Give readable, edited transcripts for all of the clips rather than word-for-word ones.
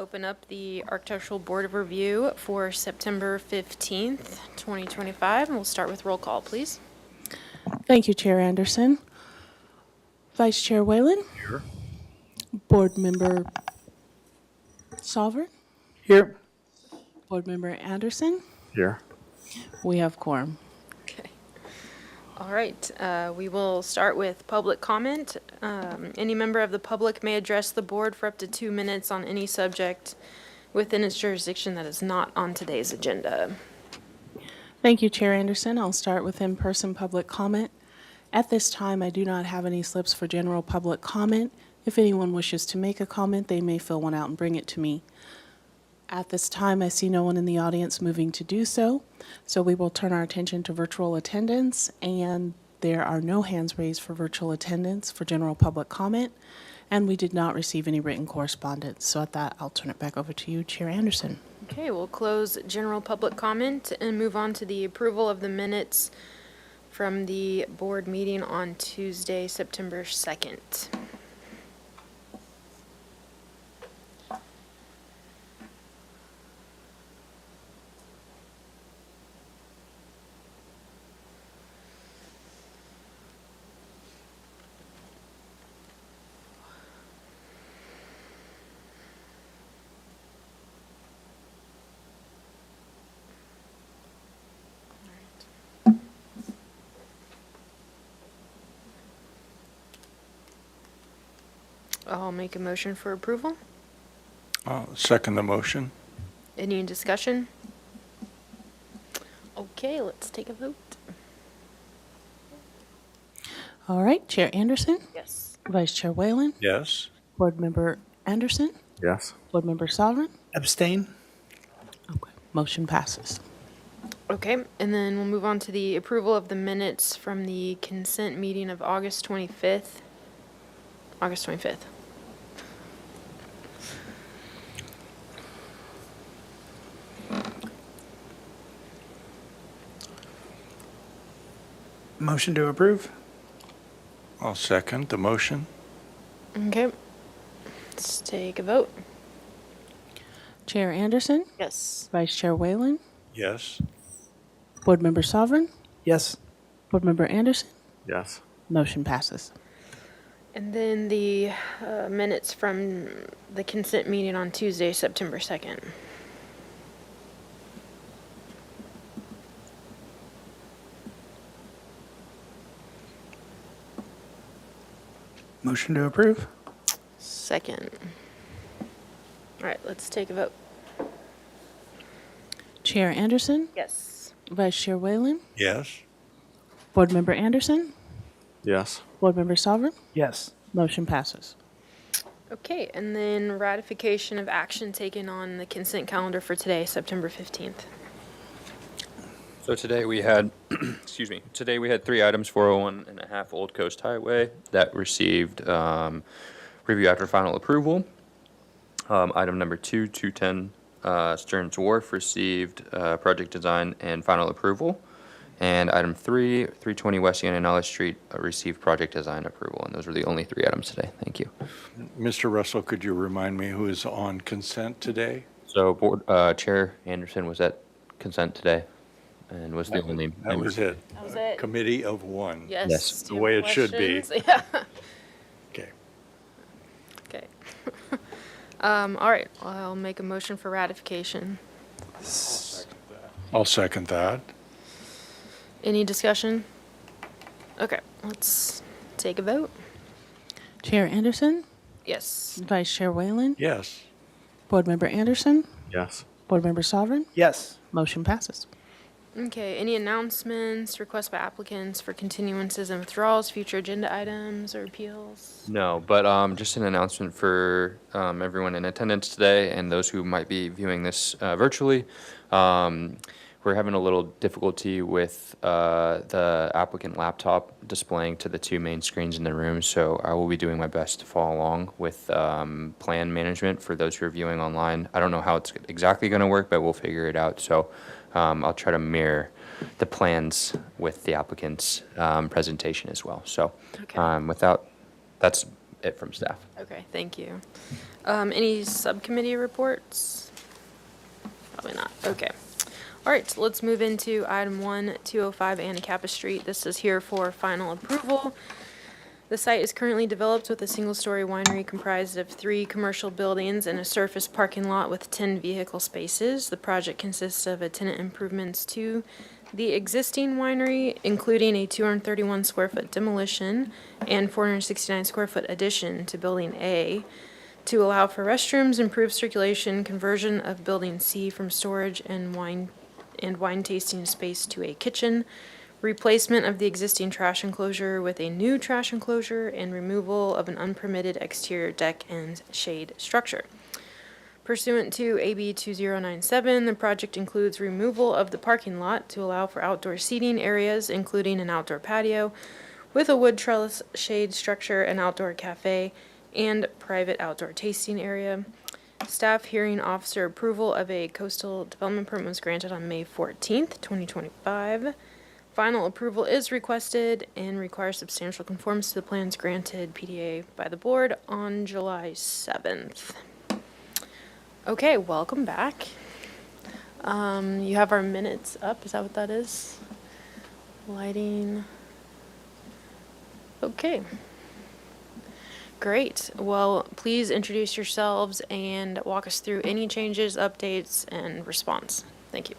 open up the Architectural Board of Review for September 15th, 2025, and we'll start with roll call, please. Thank you, Chair Anderson. Vice Chair Whalen? Here. Board Member Sovereign? Here. Board Member Anderson? Here. We have quorum. Okay. All right, we will start with public comment. Any member of the public may address the board for up to 2 minutes on any subject within its jurisdiction that is not on today's agenda. Thank you, Chair Anderson. I'll start with in-person public comment. At this time, I do not have any slips for general public comment. If anyone wishes to make a comment, they may fill one out and bring it to me. At this time, I see no one in the audience moving to do so, so we will turn our attention to virtual attendance, and there are no hands raised for virtual attendance for general public comment, and we did not receive any written correspondence. So at that, I'll turn it back over to you, Chair Anderson. Okay, we'll close general public comment and move on to the approval of the minutes from the board meeting on Tuesday, September 2nd. I'll make a motion for approval. I'll second the motion. Any discussion? Okay, let's take a vote. All right, Chair Anderson, Yes. Vice Chair Whalen, Yes. Board Member Anderson, Yes. Board Member Sovereign. Abstain? Okay, motion passes. Okay, and then we'll move on to the approval of the minutes from the consent meeting of August 25th. August 25th. Motion to approve? I'll second the motion. Okay, let's take a vote. Chair Anderson, Yes. Vice Chair Whalen, Yes. Board Member Sovereign, Yes. Board Member Anderson, Yes. motion passes. And then the minutes from the consent meeting on Tuesday, September 2nd. Motion to approve? Second. All right, let's take a vote. Chair Anderson, Yes. Vice Chair Whalen, Yes. Board Member Anderson, Yes. Board Member Sovereign, Yes. motion passes. Okay, and then ratification of action taken on the consent calendar for today, September 15th. So today we had, excuse me, today we had 3 items, 401 and a half Old Coast Highway, that received review after final approval. Item number 2, 210 Stearns Wharf received project design and final approval. And item 3, 320 West Yananala Street received project design approval. And those were the only 3 items today. Thank you. Mr. Russell, could you remind me who is on consent today? So Board Chair Anderson was at consent today and was the only That member. was it. That was it. Committee of one. Yes. Yes. Do The you way have it should be. questions? Yeah. Okay. Okay. All right, I'll make a motion for ratification. I'll second that. Any discussion? Okay, let's take a vote. Chair Anderson, Yes. Vice Chair Whalen, Yes. Board Member Anderson, Yes. Board Member Sovereign, Yes. motion passes. Okay, any announcements, requests by applicants for continuances and withdrawals, future agenda items or appeals? No, but just an announcement for everyone in attendance today and those who might be viewing this virtually. We're having a little difficulty with the applicant laptop displaying to the 2 main screens in the room, so I will be doing my best to follow along with plan management for those who are viewing online. I don't know how it's exactly going to work, but we'll figure it out. So I'll try to mirror the plans with the applicant's presentation as well. So Okay. without, that's it from staff. Okay, thank you. Any subcommittee reports? Probably not. Okay. All right, so let's move into item 1, 205 Anacapa Street. This is here for final approval. The site is currently developed with a single-story winery comprised of 3 commercial buildings and a surface parking lot with 10 vehicle spaces. The project consists of a tenant improvements to the existing winery, including a 231 square foot demolition and 469 square foot addition to Building A, to allow for restrooms, improved circulation, conversion of Building C from storage and wine tasting space to a kitchen, replacement of the existing trash enclosure with a new trash enclosure, and removal of an unpermitted exterior deck and shade structure. Pursuant to AB 2097, the project includes removal of the parking lot to allow for outdoor seating areas, including an outdoor patio with a wood trellis shade structure, an outdoor cafe, and private outdoor tasting area. Staff hearing officer approval of a coastal development permit was granted on May 14th, 2025. Final approval is requested and requires substantial conformance to the plans granted PDA by the board on July 7th. Okay, welcome back. You have our minutes up, is that what that is? Lighting. Okay. Great. Well, please introduce yourselves and walk us through any changes, updates, and response. Thank you.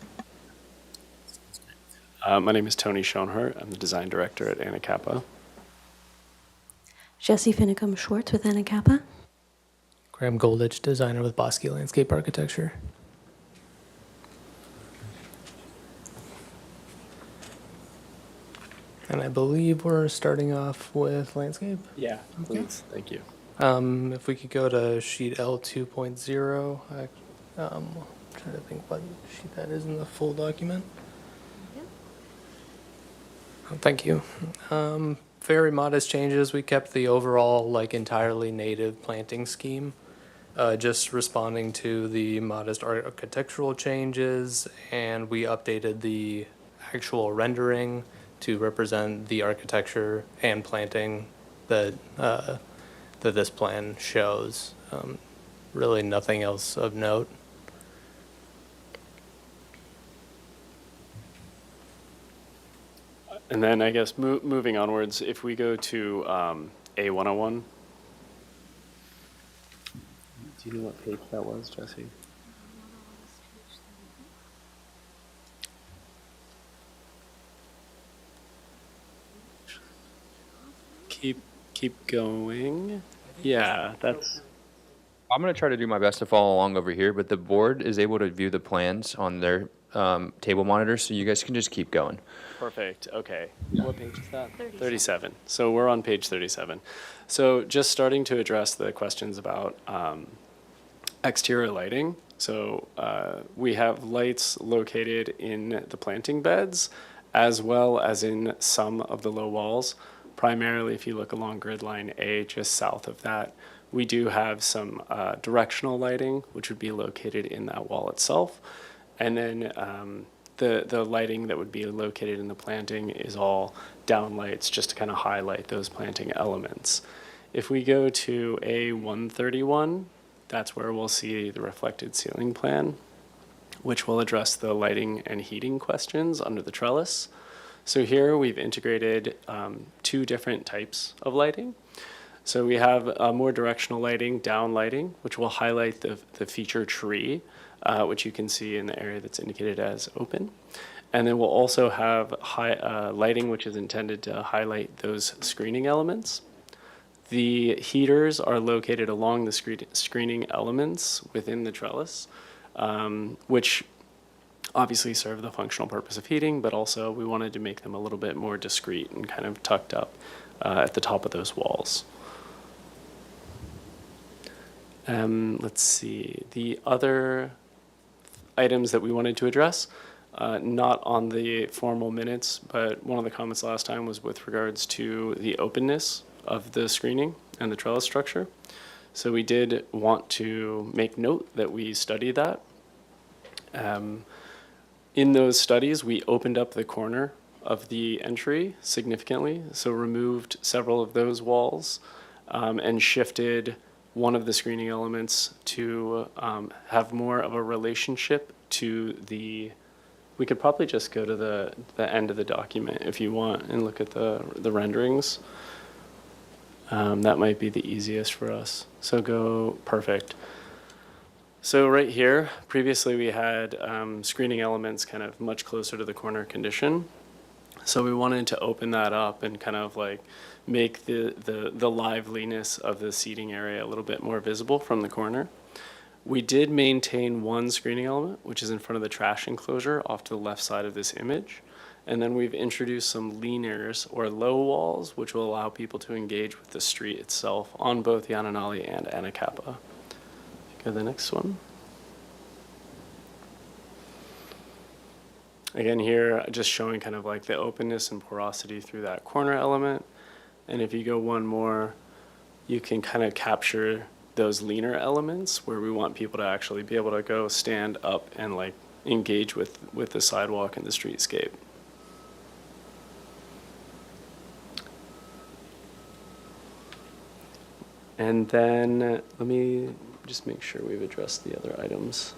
My name is Tony Schoenhart. I'm the design director at Anacapa. Jesse Finicum Schwartz with Anacapa. Graham Golditch, designer with Bosky Landscape Architecture. And I believe we're starting off with landscape. Yeah, please. Thank you. If we could go to sheet L 2.0, I'm trying to think what sheet that is in the full document. Oh, thank you. Very modest changes. We kept the overall entirely native planting scheme, just responding to the modest architectural changes, and we updated the actual rendering to represent the architecture and planting that that this plan shows. Really nothing else of note. And then I guess moving onwards, if we go to A101. Do you know what page that was, Jesse? Keep going. Yeah, that's. I'm going to try to do my best to follow along over here, but the board is able to view the plans on their table monitor, so you guys can just keep going. Perfect. Okay. What page is that? 37. So we're on page 37. So just starting to address the questions about exterior lighting. So we have lights located in the planting beds as well as in some of the low walls. Primarily, if you look along grid line A, just south of that, we do have some directional lighting, which would be located in that wall itself. And then the lighting that would be located in the planting is all down lights, just to kind of highlight those planting elements. If we go to A131, that's where we'll see the reflected ceiling plan, which will address the lighting and heating questions under the trellis. So here we've integrated 2 different types of lighting. So we have more directional lighting, down lighting, which will highlight the feature tree, which you can see in the area that's indicated as open. And then we'll also have lighting, which is intended to highlight those screening elements. The heaters are located along the screening elements within the trellis, which obviously serve the functional purpose of heating, but also we wanted to make them a little bit more discreet and kind of tucked up at the top of those walls. Let's see, the other items that we wanted to address, not on the formal minutes, but one of the comments last time was with regards to the openness of the screening and the trellis structure. So we did want to make note that we study that. In those studies, we opened up the corner of the entry significantly, so removed several of those walls, and shifted one of the screening elements to have more of a relationship to the. We could probably just go to the end of the document if you want and look at the renderings. That might be the easiest for us. So go, perfect. So right here, previously we had screening elements kind of much closer to the corner condition. So we wanted to open that up and kind of like make the liveliness of the seating area a little bit more visible from the corner. We did maintain one screening element, which is in front of the trash enclosure off to the left side of this image. And then we've introduced some leaners or low walls, which will allow people to engage with the street itself on both Yananali and Anacapa. Go to the next one. Again, here, just showing kind of like the openness and porosity through that corner element. And if you go one more, you can kind of capture those leaner elements where we want people to actually be able to go stand up and like engage with the sidewalk and the streetscape. And then let me just make sure we've addressed the other items.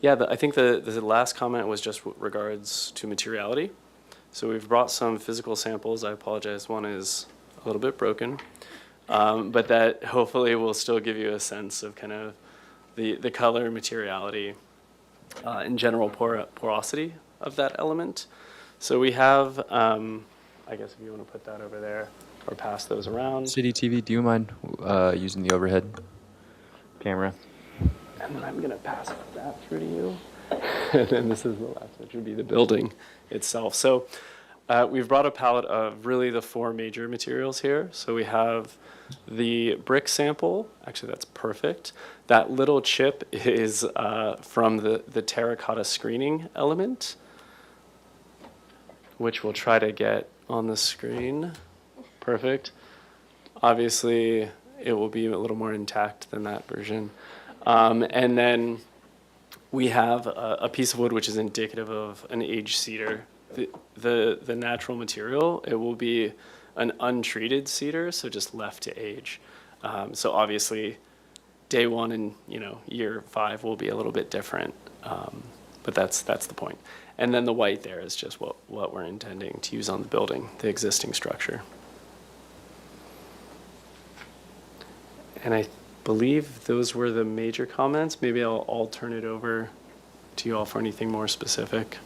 Yeah, I think the last comment was just with regards to materiality. So we've brought some physical samples. I apologize, one is a little bit broken. But that hopefully will still give you a sense of kind of the color, materiality, and general porosity of that element. So we have, I guess if you want to put that over there or pass those around. City TV, do you mind using the overhead camera? And then I'm going to pass that through to you. And then this is the last, which would be the building itself. So we've brought a palette of really the four major materials here. So we have the brick sample. Actually, that's perfect. That little chip is from the terracotta screening element, which we'll try to get on the screen. Perfect. Obviously, it will be a little more intact than that version. And then we have a piece of wood which is indicative of an aged cedar. The natural material, it will be an untreated cedar, so just left to age. So obviously, day one and year 5 will be a little bit different, but that's the point. And then the white there is just what we're intending to use on the building, the existing structure. And I believe those were the major comments. Maybe I'll turn it over to you all for anything more specific.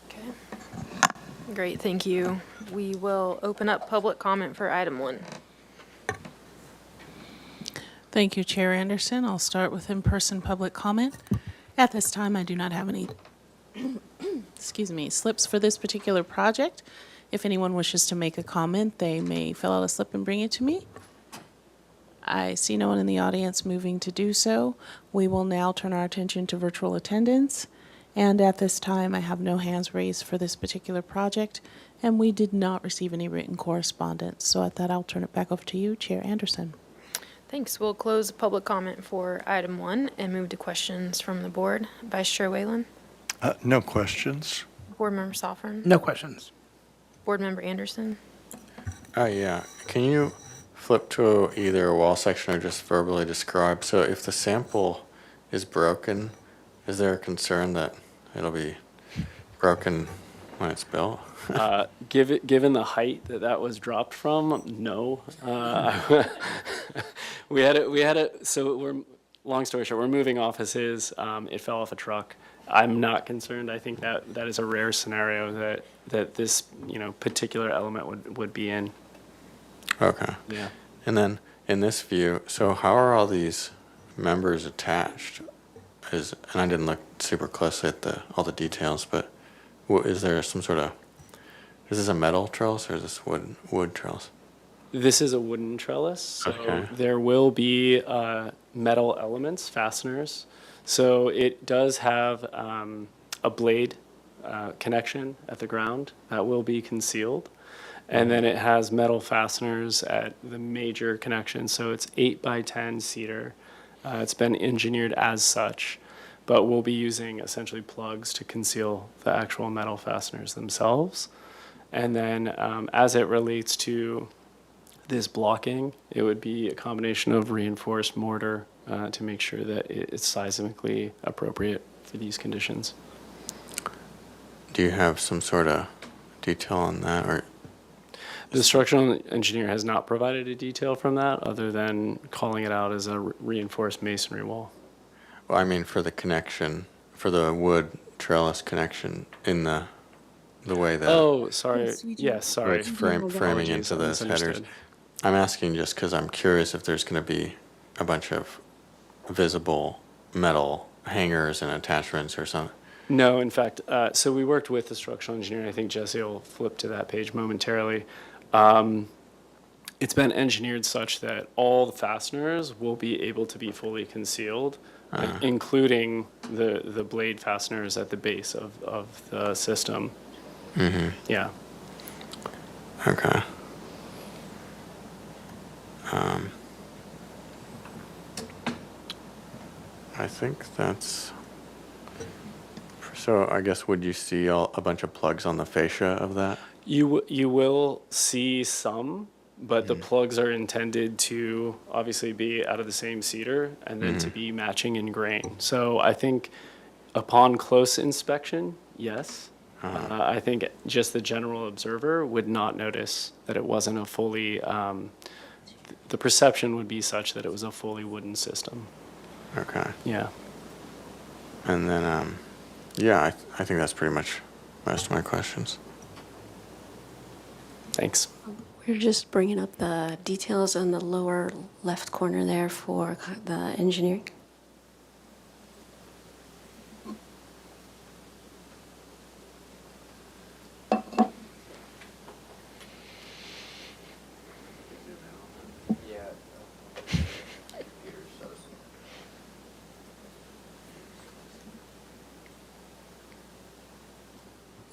Okay. Great, thank you. We will open up public comment for item 1. Thank you, Chair Anderson. I'll start with in-person public comment. At this time, I do not have any slips for this particular project. If anyone wishes to make a comment, they may fill out a slip and bring it to me. I see no one in the audience moving to do so. We will now turn our attention to virtual attendance. And at this time, I have no hands raised for this particular project, and we did not receive any written correspondence. So at that, I'll turn it back over to you, Chair Anderson. Thanks. We'll close public comment for item 1 and move to questions from the board. Vice Chair Whalen? No questions. Board Member Soffern? No questions. Board Member Anderson? Yeah. Can you flip to either a wall section or just verbally describe? So if the sample is broken, is there a concern that it'll be broken when it's built? Given the height that was dropped from, no. We had it. So long story short, we're moving offices. It fell off a truck. I'm not concerned. I think that is a rare scenario that this particular element would be in. Okay. Yeah. And then in this view, so how are all these members attached? And I didn't look super closely at all the details, but is there some sort of, is this a metal trellis or is this wood trellis? This is a wooden trellis, so Okay. there will be metal elements, fasteners. So it does have a blade connection at the ground that will be concealed. And then it has metal fasteners at the major connection. So it's 8x10 cedar. It's been engineered as such, but we'll be using essentially plugs to conceal the actual metal fasteners themselves. And then as it relates to this blocking, it would be a combination of reinforced mortar to make sure that it's seismically appropriate for these conditions. Do you have some sort of detail on that, or? The structural engineer has not provided a detail from that other than calling it out as a reinforced masonry wall. Well, I mean, for the connection, for the wood trellis connection in the way that Oh, sorry. Yes, we do. Yes, sorry. it's framing Apologies, into I those headers. misunderstood. I'm asking just because I'm curious if there's going to be a bunch of visible metal hangers and attachments or something. No, in fact, so we worked with the structural engineer. I think Jesse will flip to that page momentarily. It's been engineered such that all the fasteners will be able to be fully concealed, including the blade fasteners at the base of the system. Mm-hmm. Yeah. Okay. I think that's. So I guess would you see a bunch of plugs on the fascia of that? You will see some, but the plugs are intended to obviously be out of the same cedar and then to be matching in grain. So I think upon close inspection, yes. I think just the general observer would not notice that it wasn't a fully, the perception would be such that it was a fully wooden system. Okay. Yeah. And then, yeah, I think that's pretty much most of my questions. Thanks. We're just bringing up the details on the lower left corner there for the engineering.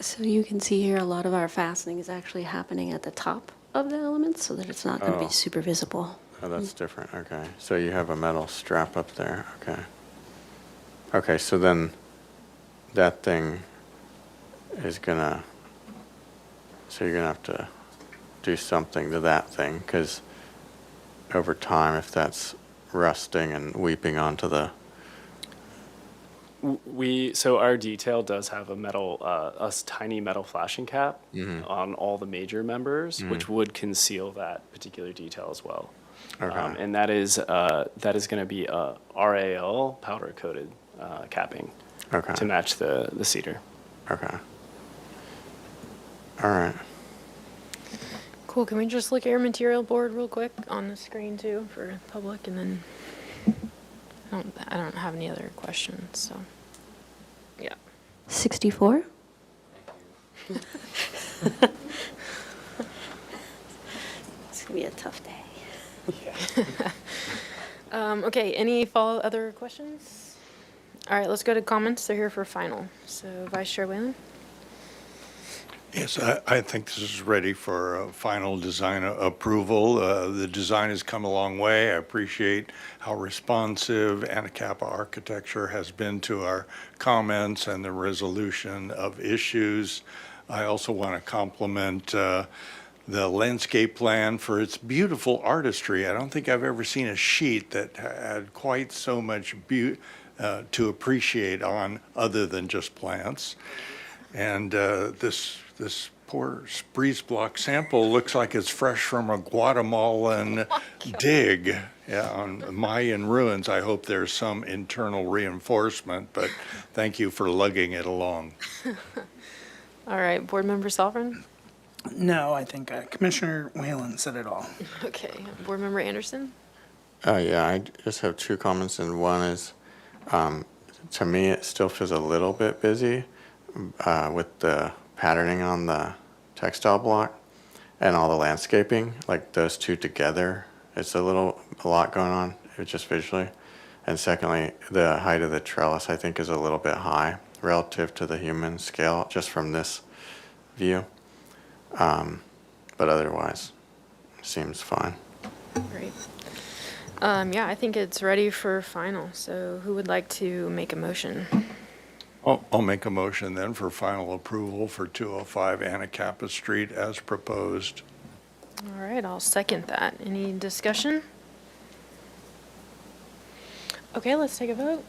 So you can see here a lot of our fastening is actually happening at the top of the elements so that it's not going to Oh. be super visible. Oh, that's different. Okay. So you have a metal strap up there. Okay. Okay, so then that thing is gonna, so you're gonna have to do something to that thing, because over time, if that's rusting and weeping onto the, So our detail does have a metal, tiny metal flashing cap on all the major members, which would conceal that particular detail as well. Okay. And that is going to be a RAL powder coated capping okay, to match the cedar. okay. All right. Cool, can we just look at your material board real quick on the screen too for public, and then I don't have any other questions, so, yeah. 64? It's going to be a tough day. Okay, any other questions? All right, let's go to comments. They're here for final. So Vice Chair Whalen? Yes, I think this is ready for final design approval. The design has come a long way. I appreciate how responsive Anacapa Architecture has been to our comments and the resolution of issues. I also want to compliment the landscape plan for its beautiful artistry. I don't think I've ever seen a sheet that had quite so much to appreciate on other than just plants. And this poor Breeze Block sample looks like it's fresh from a Guatemalan dig on Mayan ruins. I hope there's some internal reinforcement, but thank you for lugging it along. All right, Board Member Sovereign? No, I think Commissioner Whalen said it all. Okay, Board Member Anderson? Yeah, I just have two comments, and one is, to me, it still feels a little bit busy with the patterning on the textile block and all the landscaping, like those two together. It's a lot going on, just visually. And secondly, the height of the trellis, I think, is a little bit high relative to the human scale, just from this view. But otherwise, seems fine. Great. Yeah, I think it's ready for final. So who would like to make a motion? I'll make a motion then for final approval for 205 Anacapa Street as proposed. All right, I'll second that. Any discussion? Okay, let's take a vote.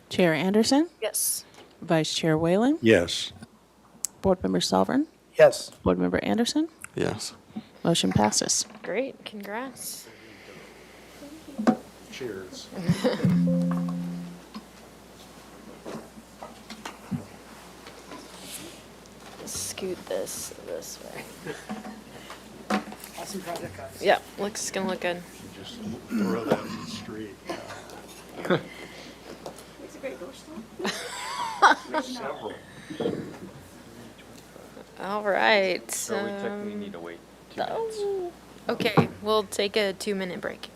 Chair Anderson, Yes. Vice Chair Whalen, Yes. Board Member Selvern, Yes. Board Member Anderson, Yes. motion passes. Great, congrats. Cheers. Scoot this way. Awesome project, guys. Yeah, gonna look good. Just throw that in the street. It's a great door Several. All right. So we technically need to wait 2 minutes. Okay, we'll take a 2-minute break.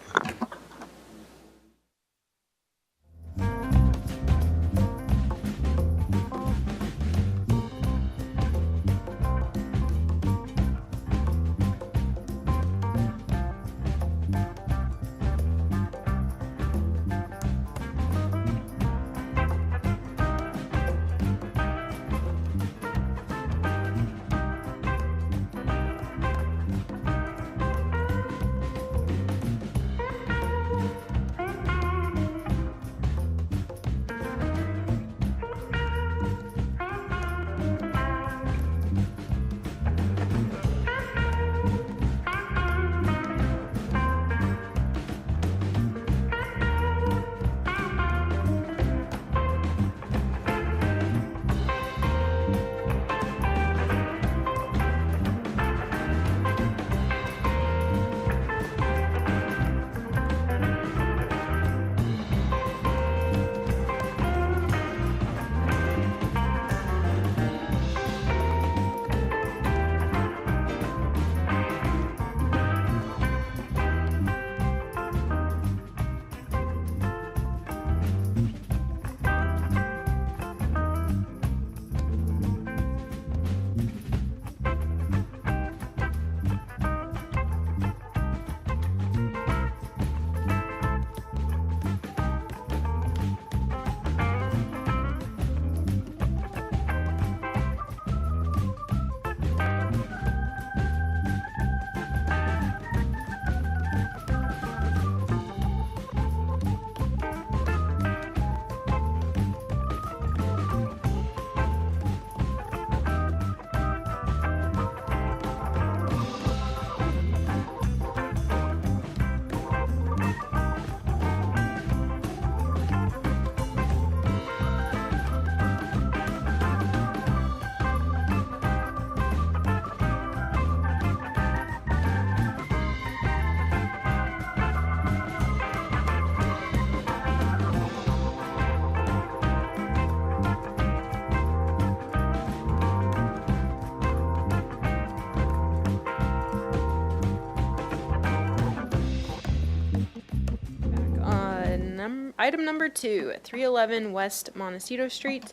Item number 2, 311 West Montecito Street.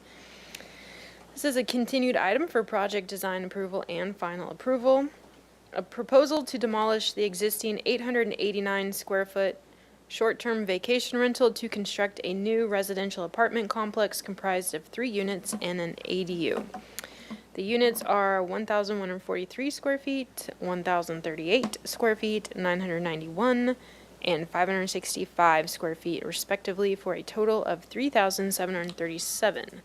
This is a continued item for project design approval and final approval. A proposal to demolish the existing 889 square foot short-term vacation rental to construct a new residential apartment complex comprised of 3 units and an ADU. The units are 1,143 square feet, 1,038 square feet, 991, and 565 square feet respectively, for a total of 3,737.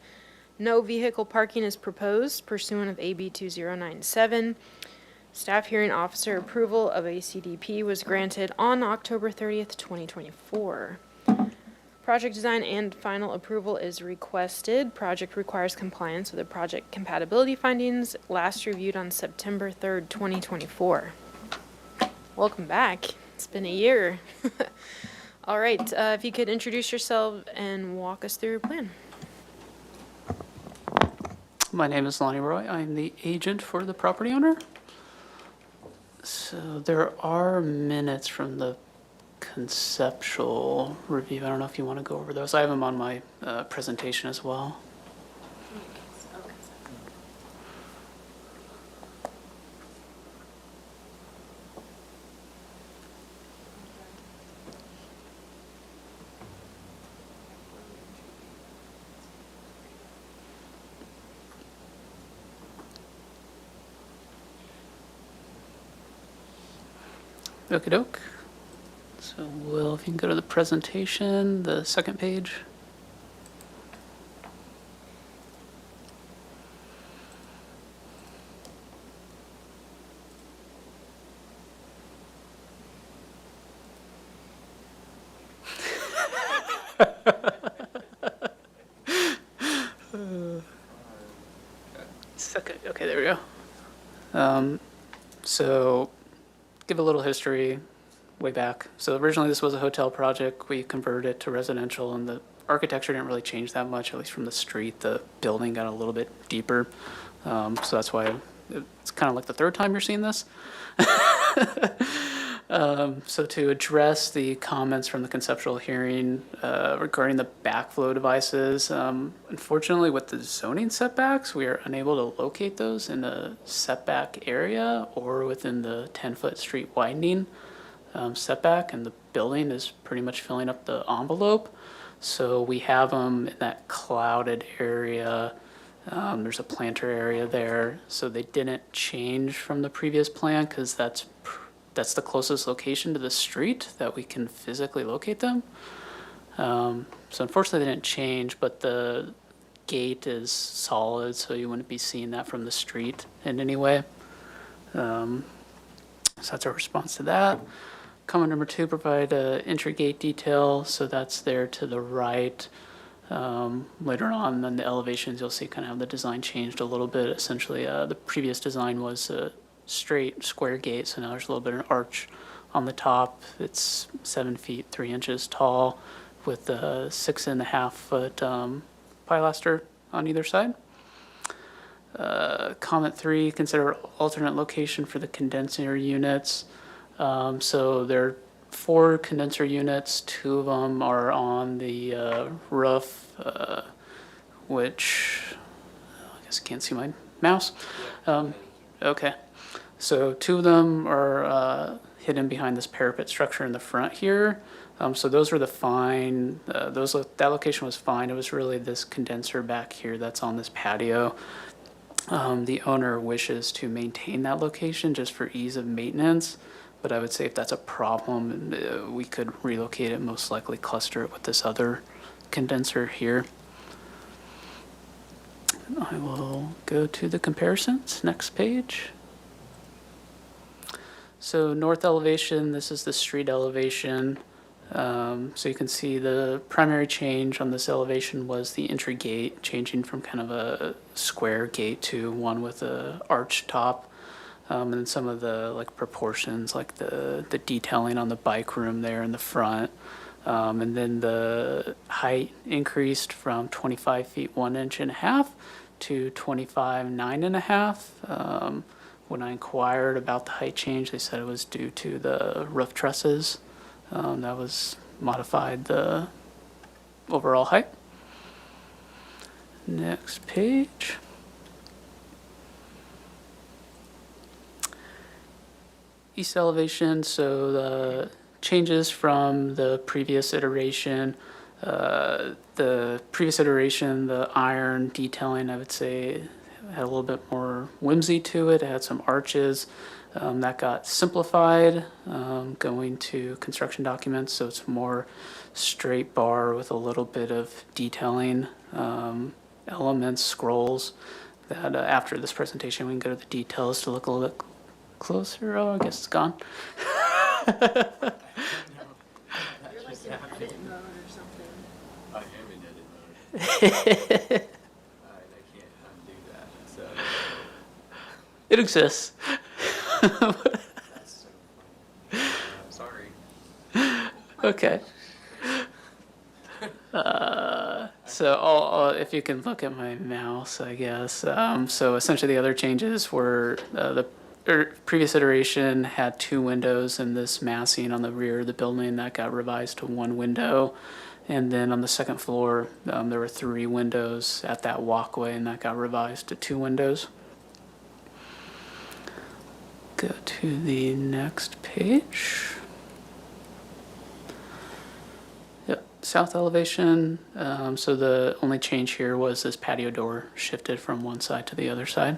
No vehicle parking is proposed pursuant of AB 2097. Staff hearing officer approval of a CDP was granted on October 30th, 2024. Project design and final approval is requested. Project requires compliance with the project compatibility findings last reviewed on September 3rd, 2024. Welcome back. It's been a year. All right, if you could introduce yourself and walk us through your plan. My name is Lonnie Roy. I'm the agent for the property owner. So there are minutes from the conceptual review. I don't know if you want to go over those. I have them on my presentation as well. Okie doke. So Will, if you can go to the presentation, the second page. Second, okay, there we go. So give a little history way back. So originally this was a hotel project. We converted it to residential, and the architecture didn't really change that much, at least from the street. The building got a little bit deeper. So that's why it's kind of like the third time you're seeing this. So to address the comments from the conceptual hearing regarding the backflow devices, unfortunately with the zoning setbacks, we are unable to locate those in the setback area or within the 10-foot street widening setback, and the building is pretty much filling up the envelope. So we have them in that clouded area. There's a planter area there, so they didn't change from the previous plan because that's the closest location to the street that we can physically locate them. So unfortunately, they didn't change, but the gate is solid, so you wouldn't be seeing that from the street in any way. So that's our response to that. Comment number 2, provide entry gate detail, so that's there to the right. Later on in the elevations, you'll see kind of how the design changed a little bit. Essentially, the previous design was a straight square gate, so now there's a little bit of an arch on the top. It's 7 feet 3 inches tall with a 6.5 foot pilaster on either side. Comment 3, consider alternate location for the condenser units. So there are 4 condenser units. 2 of them are on the roof, which I guess you can't see my mouse. Okay. So 2 of them are hidden behind this parapet structure in the front here. So those were the fine, that location was fine. It was really this condenser back here that's on this patio. The owner wishes to maintain that location just for ease of maintenance. But I would say if that's a problem, we could relocate it, most likely cluster it with this other condenser here. I will go to the comparisons, next page. So north elevation, this is the street elevation. So you can see the primary change on this elevation was the entry gate, changing from kind of a square gate to one with a arch top. And then some of the like proportions, like the detailing on the bike room there in the front. And then the height increased from 25 feet 1.5 inches to 25 9.5. When I inquired about the height change, they said it was due to the roof trusses. That was modified the overall height. Next page. East elevation, so the changes from the previous iteration. The previous iteration, the iron detailing, I would say, had a little bit more whimsy to it. It had some arches. That got simplified going to construction documents, so it's more straight bar with a little bit of detailing elements, scrolls, that after this presentation we can go to the details to look a little bit closer. Oh, I guess it's gone. It exists. Sorry. Okay. So if you can look at my mouse, I guess. So essentially the other changes were the previous iteration had 2 windows and this massing on the rear of the building that got revised to 1 window. And then on the second floor, there were 3 windows at that walkway and that got revised to 2 windows. Go to the next page. Yep, south elevation. So the only change here was this patio door shifted from one side to the other side.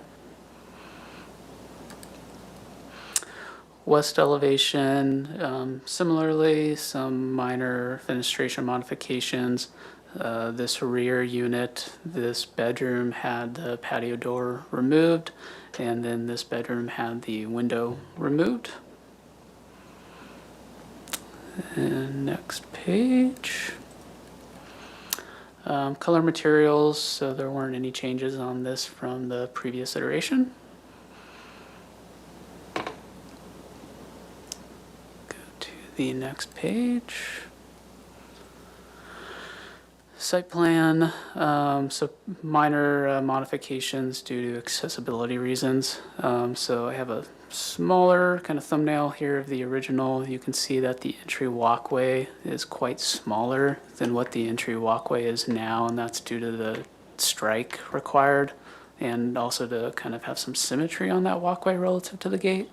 West elevation, similarly, some minor fenestration modifications. This rear unit, this bedroom had the patio door removed, and then this bedroom had the window removed. And next page. Color materials, so there weren't any changes on this from the previous iteration. Go to the next page. Site plan, so minor modifications due to accessibility reasons. So I have a smaller kind of thumbnail here of the original. You can see that the entry walkway is quite smaller than what the entry walkway is now, and that's due to the strike required, and also to kind of have some symmetry on that walkway relative to the gate.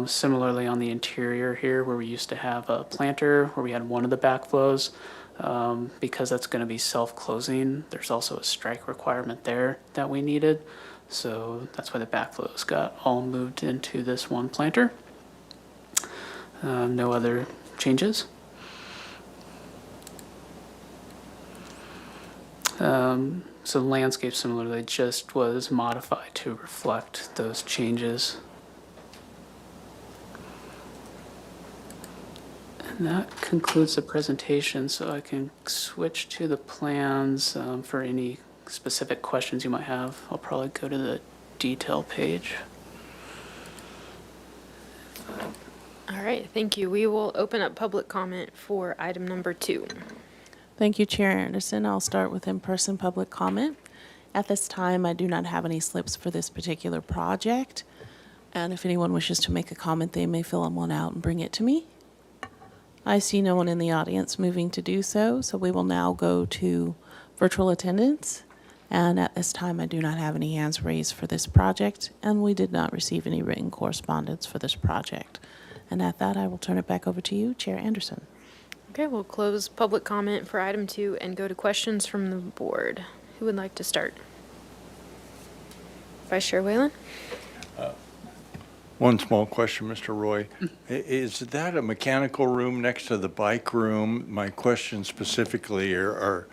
Similarly on the interior here, where we used to have a planter where we had one of the backflows, because that's going to be self-closing, there's also a strike requirement there that we needed. So that's why the backflows got all moved into this one planter. No other changes. So landscape similarly just was modified to reflect those changes. And that concludes the presentation, so I can switch to the plans for any specific questions you might have. I'll probably go to the detail page. All right, thank you. We will open up public comment for item number 2. Thank you, Chair Anderson. I'll start with in-person public comment. At this time, I do not have any slips for this particular project. And if anyone wishes to make a comment, they may fill one out and bring it to me. I see no one in the audience moving to do so, so we will now go to virtual attendance. And at this time, I do not have any hands raised for this project, and we did not receive any written correspondence for this project. And at that, I will turn it back over to you, Chair Anderson. Okay, we'll close public comment for item 2 and go to questions from the board. Who would like to start? Vice Chair Whalen? One small question, Mr. Roy. Is that a mechanical room next to the bike room? My question specifically are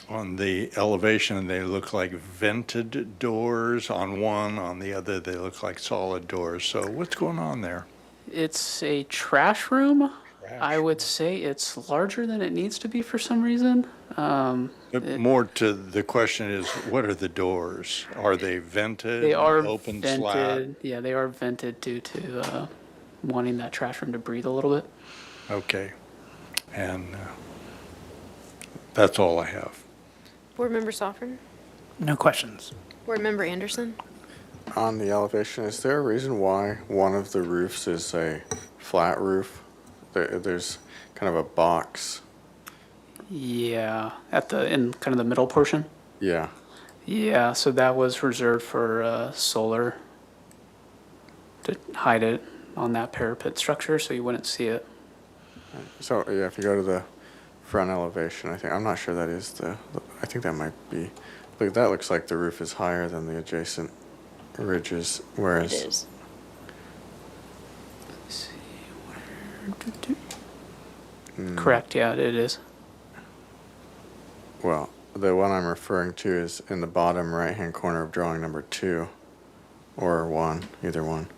on the elevation, they look like vented doors on one, on the other they look like solid doors. So what's going on there? It's a trash room. I would say it's larger than it needs to be for some reason. More to the question is, what are the doors? Are they vented? They are open vented. slab? Yeah, they are vented due to wanting that trash room to breathe a little bit. Okay. And that's all I have. Board Member Soffern? No questions. Board Member Anderson? On the elevation, is there a reason why one of the roofs is a flat roof? There's kind of a box. Yeah, in kind of the middle portion. Yeah. Yeah, so that was reserved for solar to hide it on that parapet structure, so you wouldn't see it. So yeah, if you go to the front elevation, I'm not sure that is I think that might be, look, that looks like the roof is higher than the adjacent ridges, whereas. It is. Let's see where. Correct, yeah, it is. Well, the one I'm referring to is in the bottom right-hand corner of drawing number 2, or 1, either one.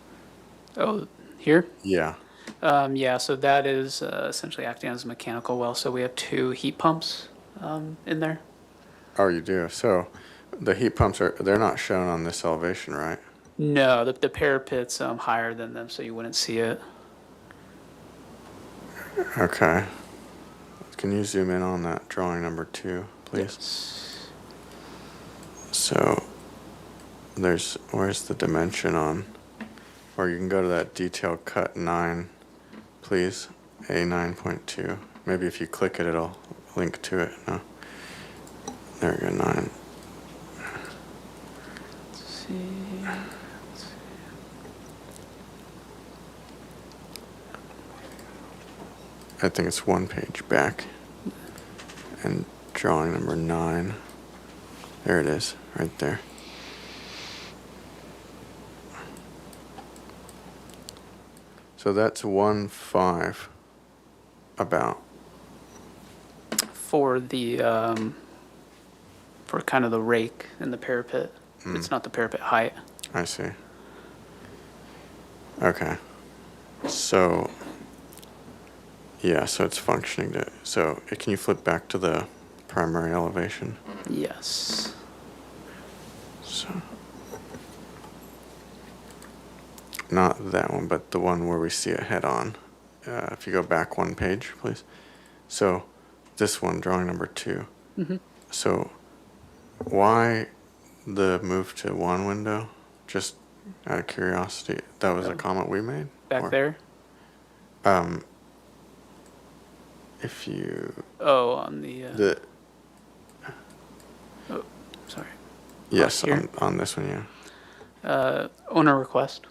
Oh, here? Yeah. Yeah, so that is essentially acting as a mechanical well. So we have 2 heat pumps in there. Oh, you do. So the heat pumps they're not shown on this elevation, right? No, the parapet's higher than them, so you wouldn't see it. Okay. Can you zoom in on that drawing number 2, please? Yes. So where's the dimension on, or you can go to that detail cut 9, please, A9.2. Maybe if you click it, it'll link to it. No. There we go, 9. Let's see. I think it's 1 page back. And drawing number 9. There it is, right there. So that's 1.5 about. For the, for kind of the rake and the parapet. It's not the parapet height. I see. Okay. So, yeah, so it's functioning to, so can you flip back to the primary elevation? Yes. So, not that one, but the one where we see it head on. If you go back one page, please. So, this one, drawing number 2. So, why the move to one window? Just out of curiosity, that was a comment we made? Back Or- there? If you, Oh, on the, oh, sorry. yes, here? on this one, yeah. Owner request.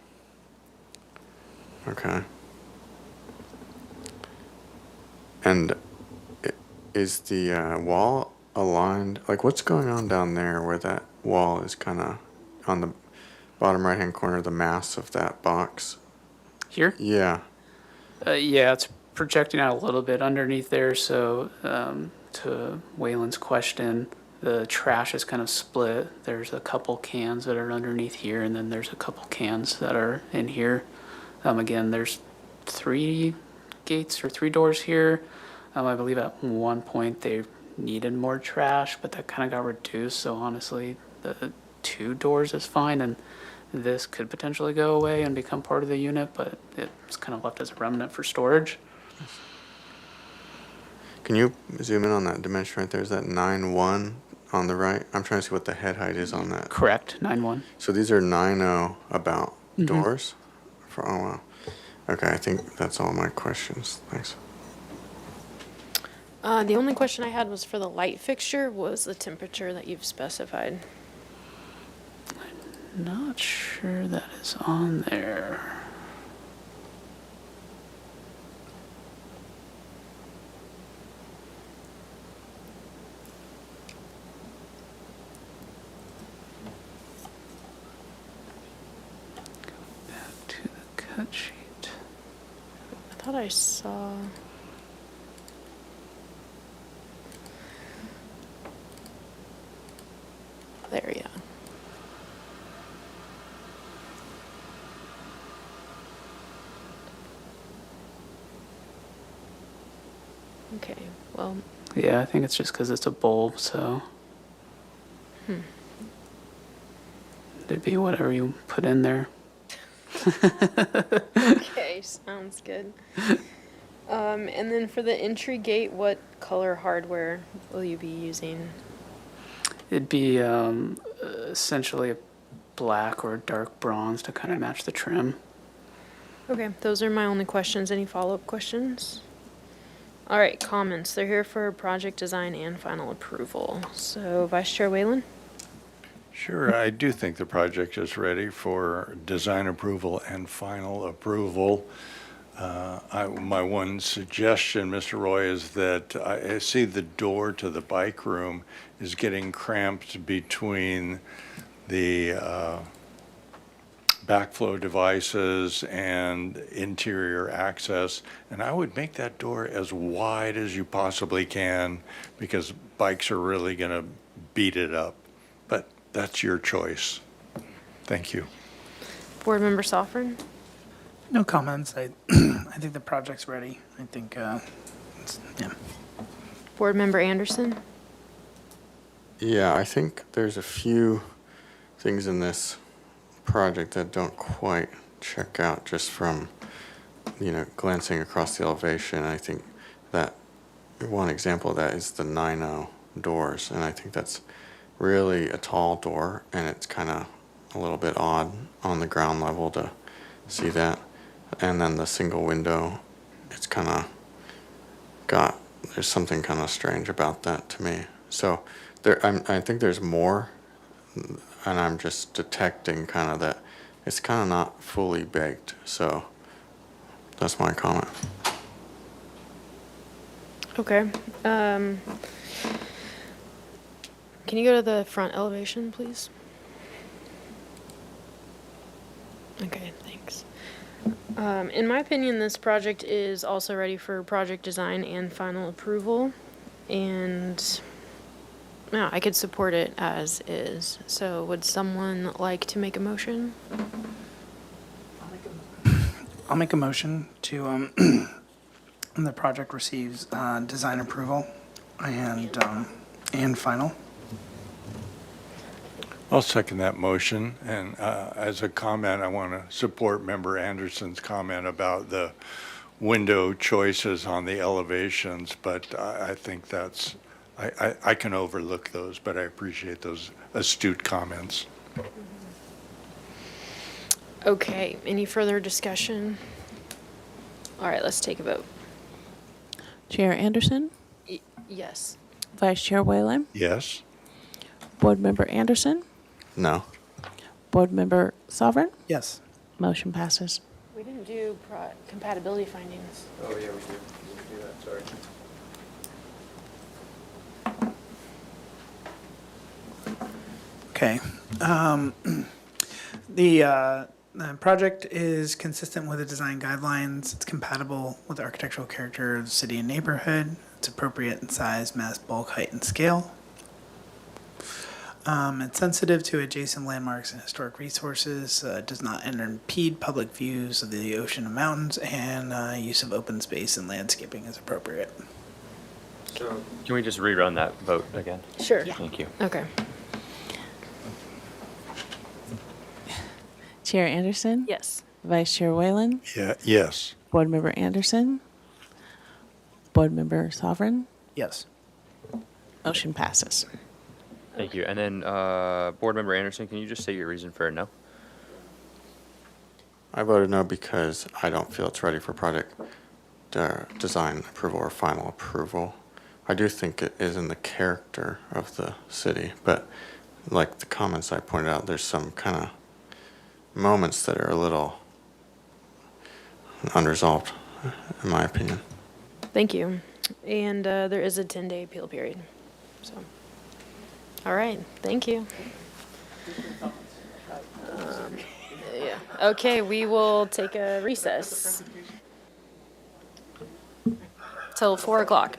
Okay. And is the wall aligned? Like, what's going on down there where that wall is kind of on the bottom right-hand corner, the mass of that box? Here? Yeah. Yeah, it's projecting out a little bit underneath there, so to Waylon's question, the trash is kind of split. There's a couple cans that are underneath here, and then there's a couple cans that are in here. Again, there's 3 gates or 3 doors here. I believe at one point they needed more trash, but that kind of got reduced, so honestly, the 2 doors is fine, and this could potentially go away and become part of the unit, but it's kind of left as a remnant for storage. Can you zoom in on that dimension right there? Is that 9.1 on the right? I'm trying to see what the head height is on that. Correct, 9-1. So these are 9.0 about doors? For, oh, wow. Okay, I think that's all my questions. Thanks. The only question I had was for the light fixture. What was the temperature that you've specified? Not sure that is on there. Go back to the cut sheet. I thought I saw. There, yeah. Okay, well, Yeah, I think it's just because it's a bulb, so. It'd be whatever you put in there. okay, sounds good. And then for the entry gate, what color hardware will you be using? It'd be essentially a black or a dark bronze to kind of match the trim. Okay, those are my only questions. Any follow-up questions? All right, comments. They're here for project design and final approval. So, Vice Chair Whalen? Sure, I do think the project is ready for design approval and final approval. My one suggestion, Mr. Roy, is that I see the door to the bike room is getting cramped between the backflow devices and interior access, and I would make that door as wide as you possibly can because bikes are really going to beat it up. But that's your choice. Thank you. Board Member Soffren? No comments. I think the project's ready. I think, yeah. Board Member Anderson? Yeah, I think there's a few things in this project that don't quite check out just from, glancing across the elevation. I think that one example of that is the 9.0 doors, and I think that's really a tall door, and it's kind of a little bit odd on the ground level to see that. And then the single window, it's kind of there's something kind of strange about that to me. So I think there's more, and I'm just detecting kind of that it's kind of not fully baked. So that's my comment. Okay. Can you go to the front elevation, please? Okay, thanks. In my opinion, this project is also ready for project design and final approval. And yeah, I could support it as is. So would someone like to make a motion? I'll make a motion to, the project receives design approval and final. I'll second that motion, and as a comment, I want to support Member Anderson's comment about the window choices on the elevations, but I think that's, I can overlook those, but I appreciate those astute comments. Okay, any further discussion? All right, let's take a vote. Chair Anderson, Yes. Vice Chair Whalen, Yes? Board Member Anderson, No. Board Member Sovereign, Yes. motion passes. We didn't do compatibility findings. Oh, yeah, we do that, sorry. Okay. The project is consistent with the design guidelines. It's compatible with the architectural character of the city and neighborhood. It's appropriate in size, mass, bulk, height, and scale. It's sensitive to adjacent landmarks and historic resources, does not impede public views of the ocean and mountains, and use of open space and landscaping is appropriate. So, can we just rerun that vote again? Sure. Thank you. Okay. Chair Anderson, Yes. Vice Chair Whalen, Yeah, yes. Board Member Anderson, Board Member Sovereign, Yes. motion passes. Thank you. And then, Board Member Anderson, can you just state your reason for a no? I voted no because I don't feel it's ready for project design approval or final approval. I do think it is in the character of the city, but like the comments I pointed out, there's some kind of moments that are a little unresolved, in my opinion. Thank you. And there is a 10-day appeal period. So, all right. Thank you. Yeah. Okay, we will take a recess till 4 o'clock.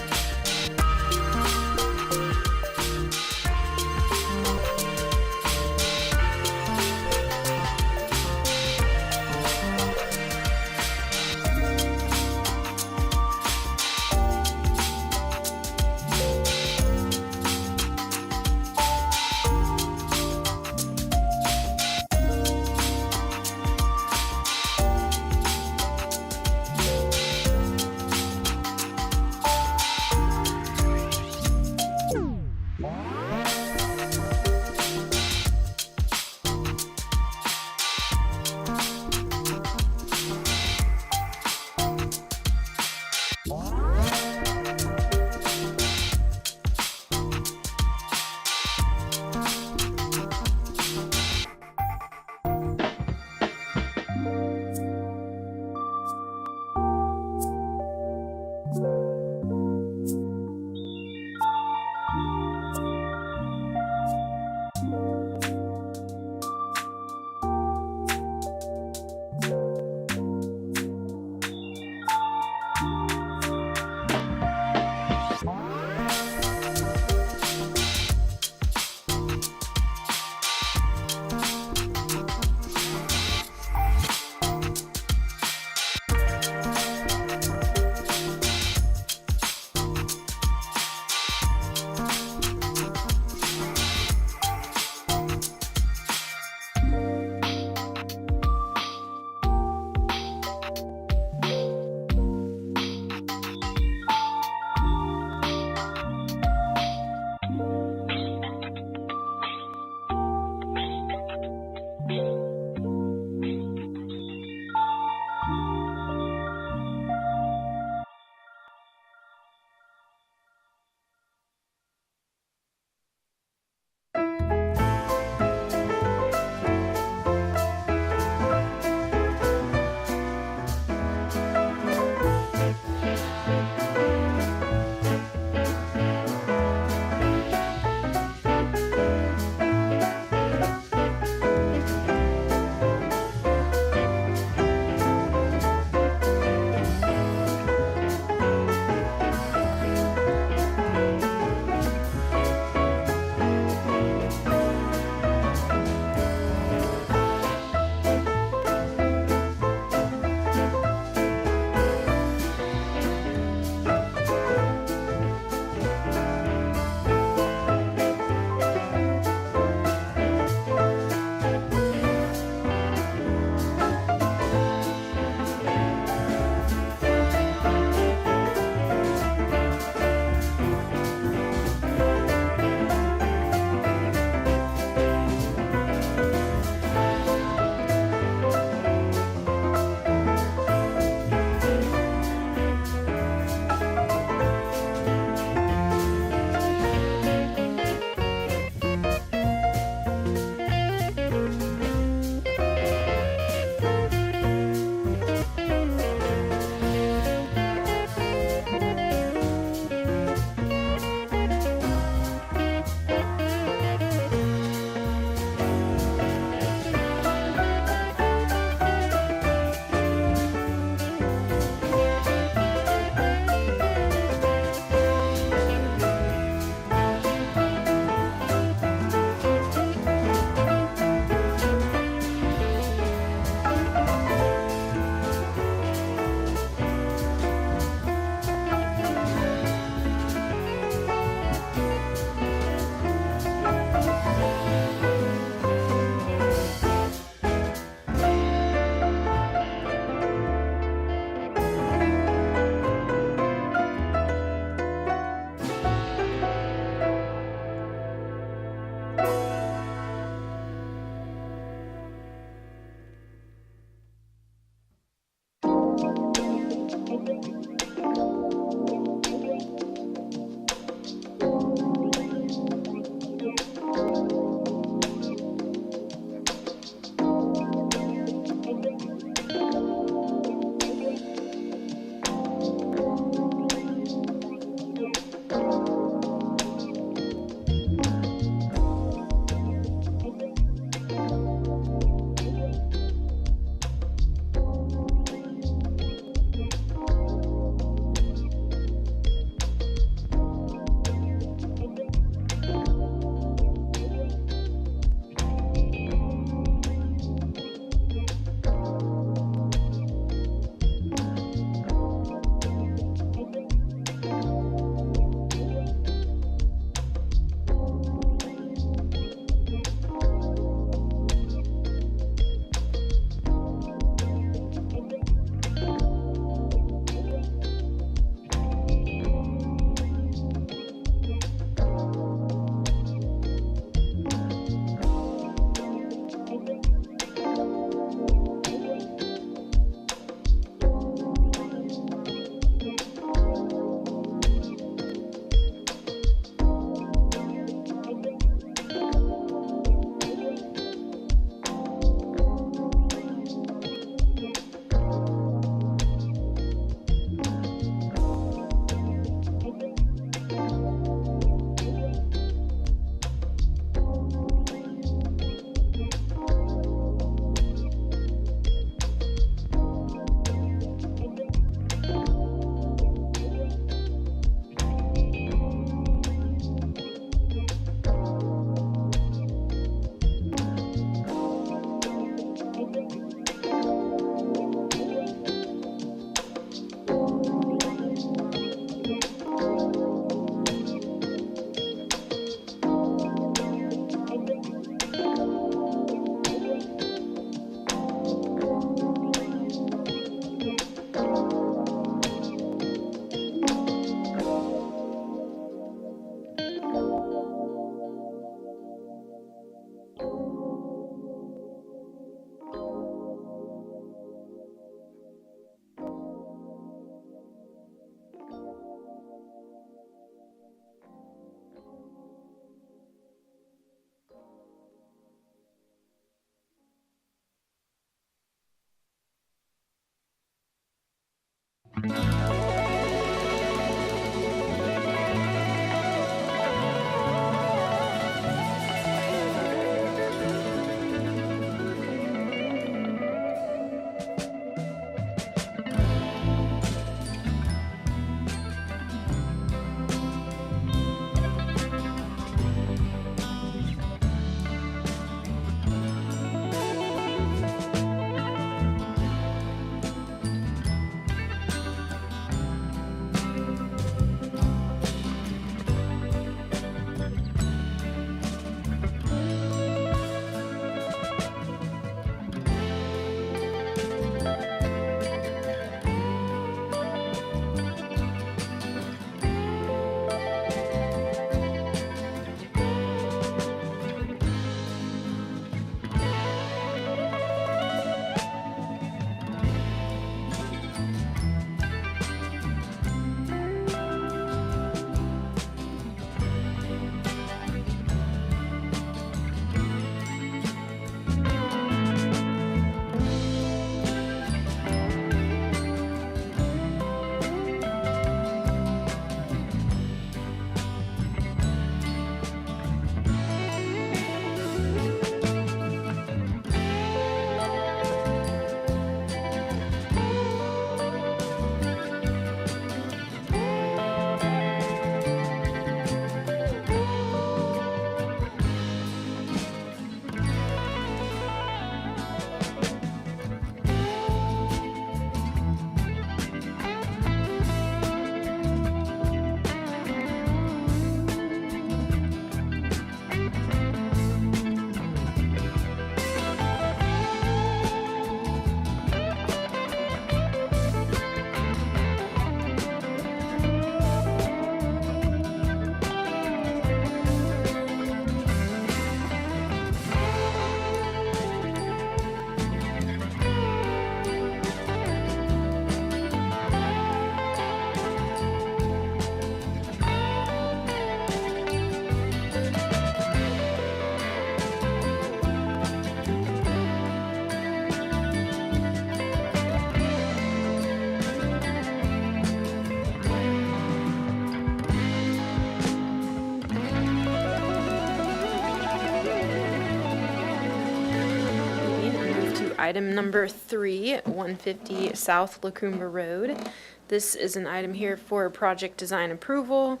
Item number 3, 150 South Lacumba Road. This is an item here for project design approval.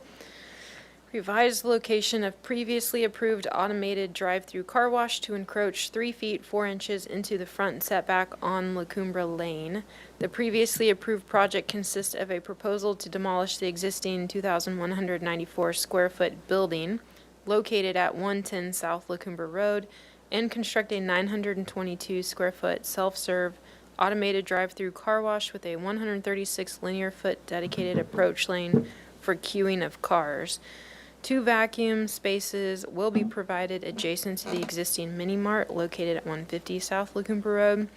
Revised location of previously approved automated drive-through car wash to encroach 3 feet 4 inches into the front setback on Lacumba Lane. The previously approved project consists of a proposal to demolish the existing 2,194 square foot building located at 110 South Lacumba Road and construct a 922 square foot self-serve automated drive-through car wash with a 136 linear foot dedicated approach lane for queuing of cars. 2 vacuum spaces will be provided adjacent to the existing mini mart located at 150 South Lacumba Road.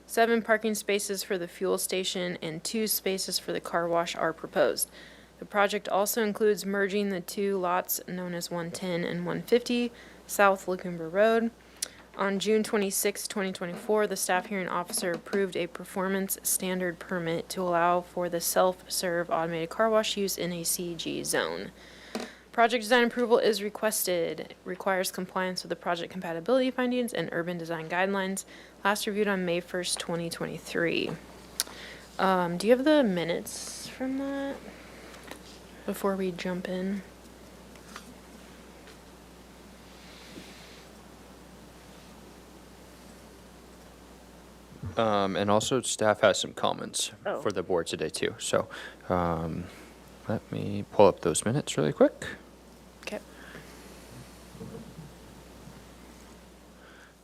7 parking spaces for the fuel station and 2 spaces for the car wash are proposed. The project also includes merging the 2 lots known as 110 and 150 South Lacumba Road. On June 26, 2024, the staff hearing officer approved a performance standard permit to allow for the self-serve automated car wash use in a CG zone. Project design approval is requested. Requires compliance with the project compatibility findings and urban design guidelines. Last reviewed on May 1st, 2023. Do you have the minutes from that before we jump in? And also staff has some comments Oh. for the board today too. So let me pull up those minutes really quick. Okay.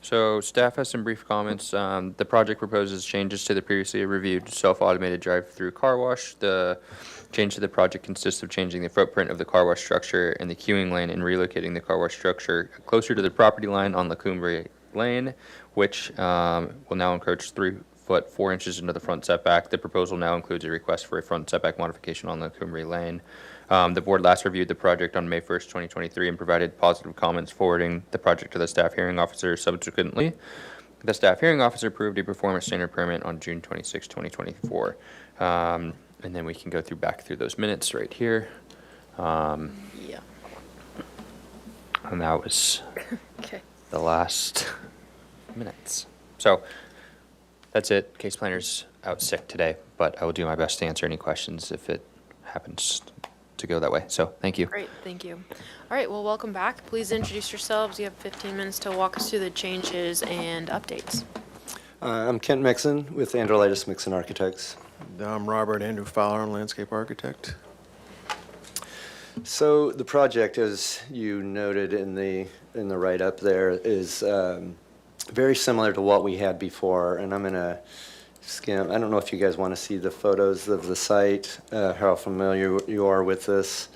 So staff has some brief comments. The project proposes changes to the previously reviewed self-automated drive-through car wash. The change to the project consists of changing the footprint of the car wash structure and the queuing lane and relocating the car wash structure closer to the property line on Lacumbre Lane, which will now encroach 3 foot 4 inches into the front setback. The proposal now includes a request for a front setback modification on Lacumbre Lane. The board last reviewed the project on May 1st, 2023, and provided positive comments, forwarding the project to the staff hearing officer. Subsequently, the staff hearing officer approved a performance standard permit on June 26, 2024. And then we can go back through those minutes right here. Yeah. And that was Okay. the last minutes. So that's it. Case planner's out sick today, but I will do my best to answer any questions if it happens to go that way. So thank you. Great, thank you. All right, well, welcome back. Please introduce yourselves. You have 15 minutes to walk us through the changes and updates. I'm Kent Mixon with Androlitis Mixon Architects. I'm Robert Andrew Fowler, landscape architect. So the project, as you noted in the write-up there, is very similar to what we had before, and I'm going to skim. I don't know if you guys want to see the photos of the site, how familiar you are with this,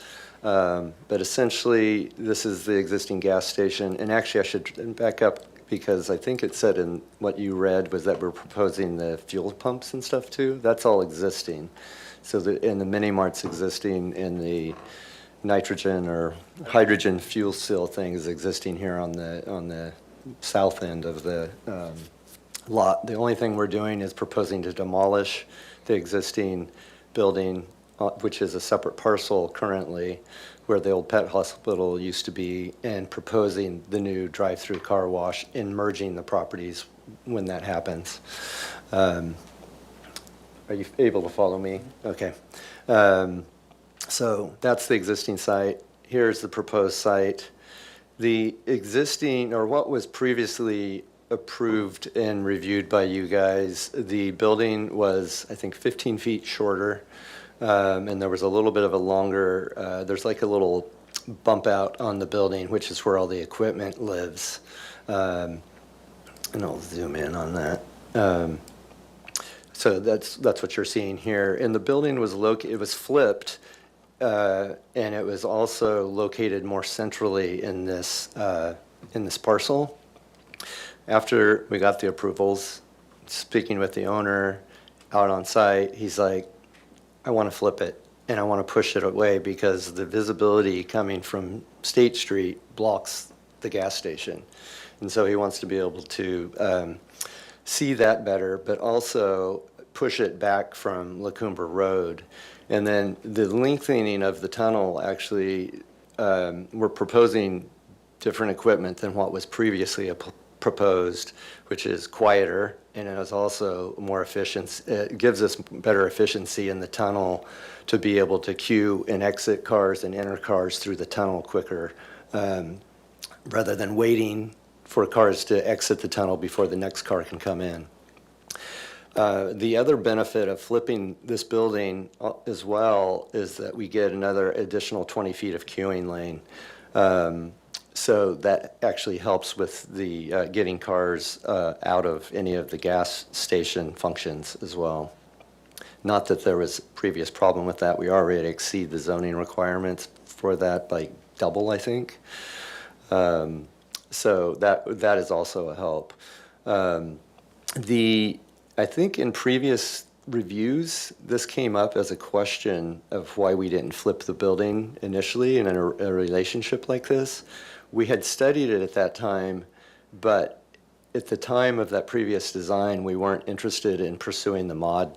but essentially this is the existing gas station, and actually I should back up because I think it said in what you read was that we're proposing the fuel pumps and stuff too. That's all existing. So and the mini mart's existing, in the nitrogen or hydrogen fuel cell thing is existing here on the south end of the lot. The only thing we're doing is proposing to demolish the existing building, which is a separate parcel currently, where the old pet hospital used to be, and proposing the new drive-through car wash and merging the properties when that happens. Are you able to follow me? Okay. So that's the existing site. Here's the proposed site. The existing, or what was previously approved and reviewed by you guys, the building was, I think, 15 feet shorter, and there was a little bit of a longer, there's like a little bump out on the building, which is where all the equipment lives. And I'll zoom in on that. So that's what you're seeing here. And the building was it was flipped, and it was also located more centrally in this parcel. After we got the approvals, speaking with the owner out on site, he's like, I want to flip it and I want to push it away because the visibility coming from State Street blocks the gas station. And so he wants to be able to see that better, but also push it back from Lacumbre Road. And then the lengthening of the tunnel, actually, we're proposing different equipment than what was previously proposed, which is quieter, and it is also more efficient. It gives us better efficiency in the tunnel to be able to queue and exit cars and enter cars through the tunnel quicker, rather than waiting for cars to exit the tunnel before the next car can come in. The other benefit of flipping this building as well is that we get another additional 20 feet of queuing lane. So that actually helps with the getting cars out of any of the gas station functions as well. Not that there was a previous problem with that. We already exceed the zoning requirements for that by double, I think. So that is also a help. I think in previous reviews, this came up as a question of why we didn't flip the building initially in a relationship like this. We had studied it at that time, but at the time of that previous design, we weren't interested in pursuing the mod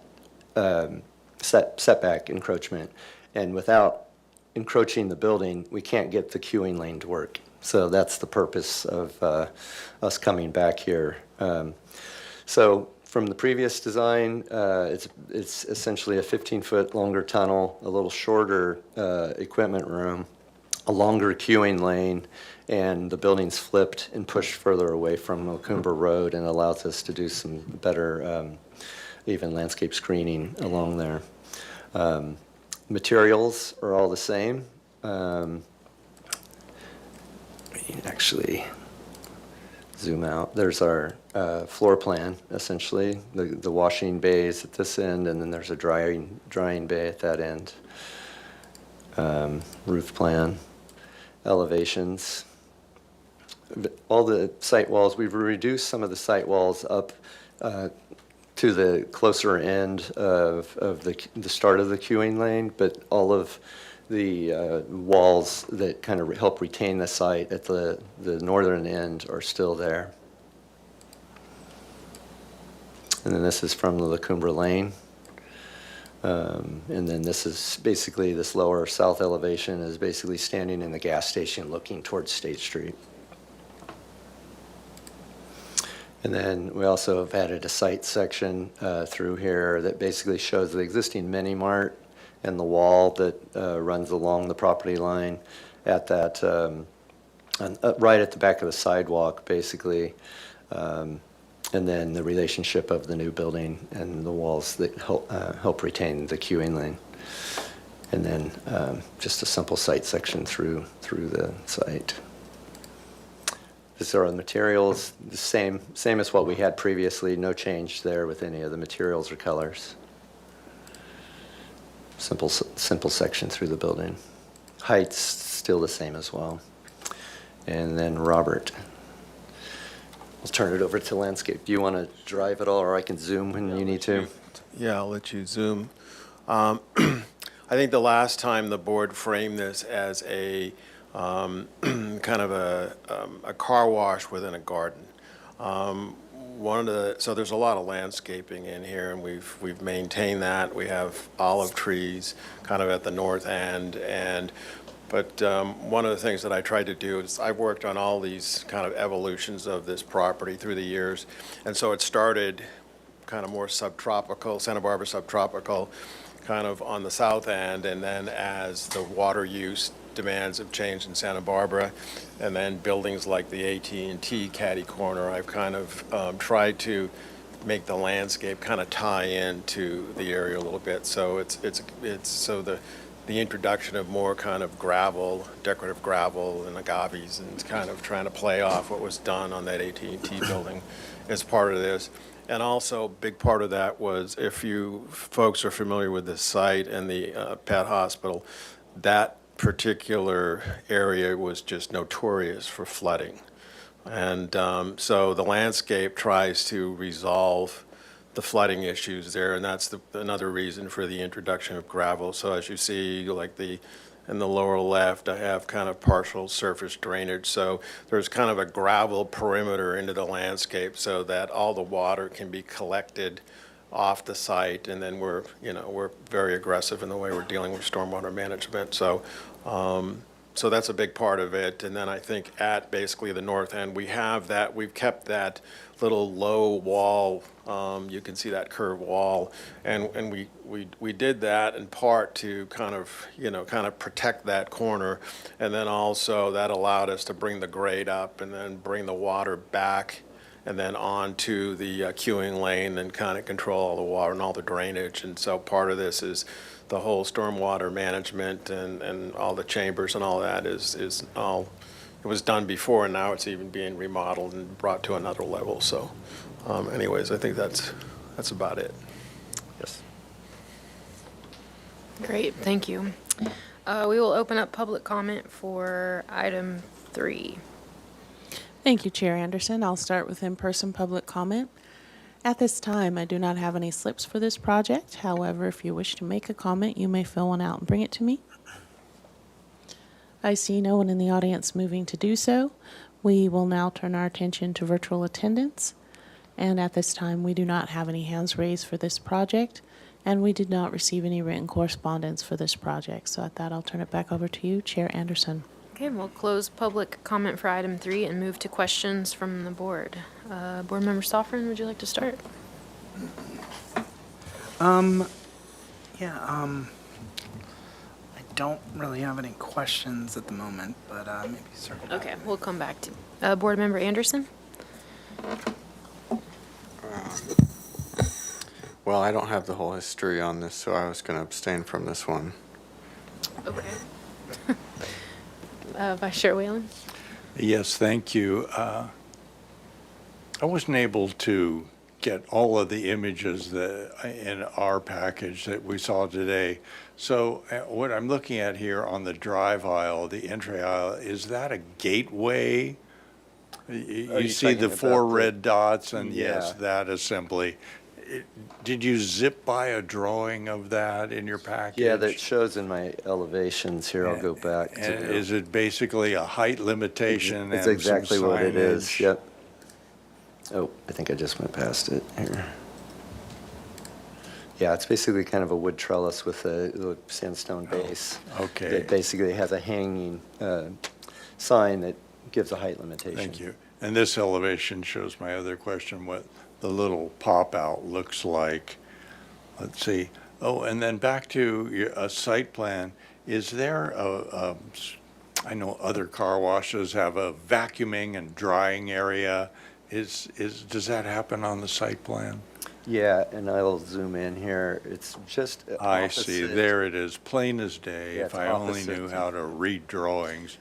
setback encroachment. And without encroaching the building, we can't get the queuing lane to work. So that's the purpose of us coming back here. So from the previous design, it's essentially a 15-foot longer tunnel, a little shorter equipment room, a longer queuing lane, and the building's flipped and pushed further away from Macumba Road and allows us to do some better even landscape screening along there. Materials are all the same. Actually zoom out. There's our floor plan, essentially. The washing bay is at this end, and then there's a drying bay at that end. Roof plan, elevations. All the site walls, we've reduced some of the site walls up to the closer end of the start of the queuing lane, but all of the walls that kind of help retain the site at the northern end are still there. And then this is from the Lacumba Lane. And then this is basically, this lower south elevation is basically standing in the gas station looking towards State Street. And then we also have added a site section through here that basically shows the existing mini mart and the wall that runs along the property line at that, right at the back of the sidewalk, basically. And then the relationship of the new building and the walls that help retain the queuing lane. And then just a simple site section through the site. These are the materials, the same as what we had previously, no change there with any of the materials or colors. Simple section through the building. Height's still the same as well. And then Robert. I'll turn it over to landscape. Do you want to drive it all, or I can zoom when you need to? Yeah, I'll let you zoom. I think the last time the board framed this as a kind of a car wash within a garden. So there's a lot of landscaping in here, and we've maintained that. We have olive trees kind of at the north end, but one of the things that I tried to do is I've worked on all these kind of evolutions of this property through the years, and so it started kind of more subtropical, Santa Barbara subtropical, kind of on the south end, and then as the water use demands have changed in Santa Barbara, and then buildings like the AT&T Caddy Corner, I've kind of tried to make the landscape kind of tie into the area a little bit. So it's so the introduction of more kind of gravel, decorative gravel and agaves, and kind of trying to play off what was done on that AT&T building as part of this. And also, a big part of that was, if you folks are familiar with this site and the Pet Hospital, that particular area was just notorious for flooding. And so the landscape tries to resolve the flooding issues there, and that's another reason for the introduction of gravel. So as you see, like in the lower left, I have kind of partial surface drainage. So there's kind of a gravel perimeter into the landscape so that all the water can be collected off the site, and then we're very aggressive in the way we're dealing with stormwater management. So so that's a big part of it. And then I think at basically the north end, we've kept that little low wall. You can see that curved wall, and we did that in part to kind of protect that corner, and then also that allowed us to bring the grade up and then bring the water back and then on to the queuing lane and kind of control all the water and all the drainage. And so part of this is the whole stormwater management and all the chambers and all that is all, it was done before, and now it's even being remodeled and brought to another level. So anyways, I think that's about it. Yes. Great, thank you. We will open up public comment for item 3. Thank you, Chair Anderson. I'll start with in-person public comment. At this time, I do not have any slips for this project. However, if you wish to make a comment, you may fill one out and bring it to me. I see no one in the audience moving to do so. We will now turn our attention to virtual attendance. And at this time, we do not have any hands raised for this project. And we did not receive any written correspondence for this project. So at that, I'll turn it back over to you, Chair Anderson. Okay, we'll close public comment for item 3 and move to questions from the board. Board Member Stoffren, would you like to start? I don't really have any questions at the moment, but maybe circle back. Okay, we'll come back to Board Member Anderson. Well, I don't have the whole history on this, so I was going to abstain from this one. Okay. Vice Chair Whalen. Yes, thank you. I wasn't able to get all of the images that in our package that we saw today. So what I'm looking at here on the drive aisle, the entry aisle, is that a gateway? You see talking the about 4 the- red dots, and yes, Yeah. that assembly. Did you zip by a drawing of that in your package? Yeah, that shows in my elevations here. I'll go back to. And is it basically a height limitation It's and some exactly what it is, signage? yep. Oh, I think I just went past it here. Yeah, it's basically kind of a wood trellis with a sandstone base. Okay. That basically has a hanging sign that gives a height limitation. Thank you. And this elevation shows my other question, what the little pop-out looks like. Let's see. Oh, and then back to a site plan. Is there I know other car washes have a vacuuming and drying area. Does that happen on the site plan? Yeah, and I'll zoom in here. It's just I see. opposite. There it is, plain as day, Yeah, if it's I only opposite. knew how to read drawings.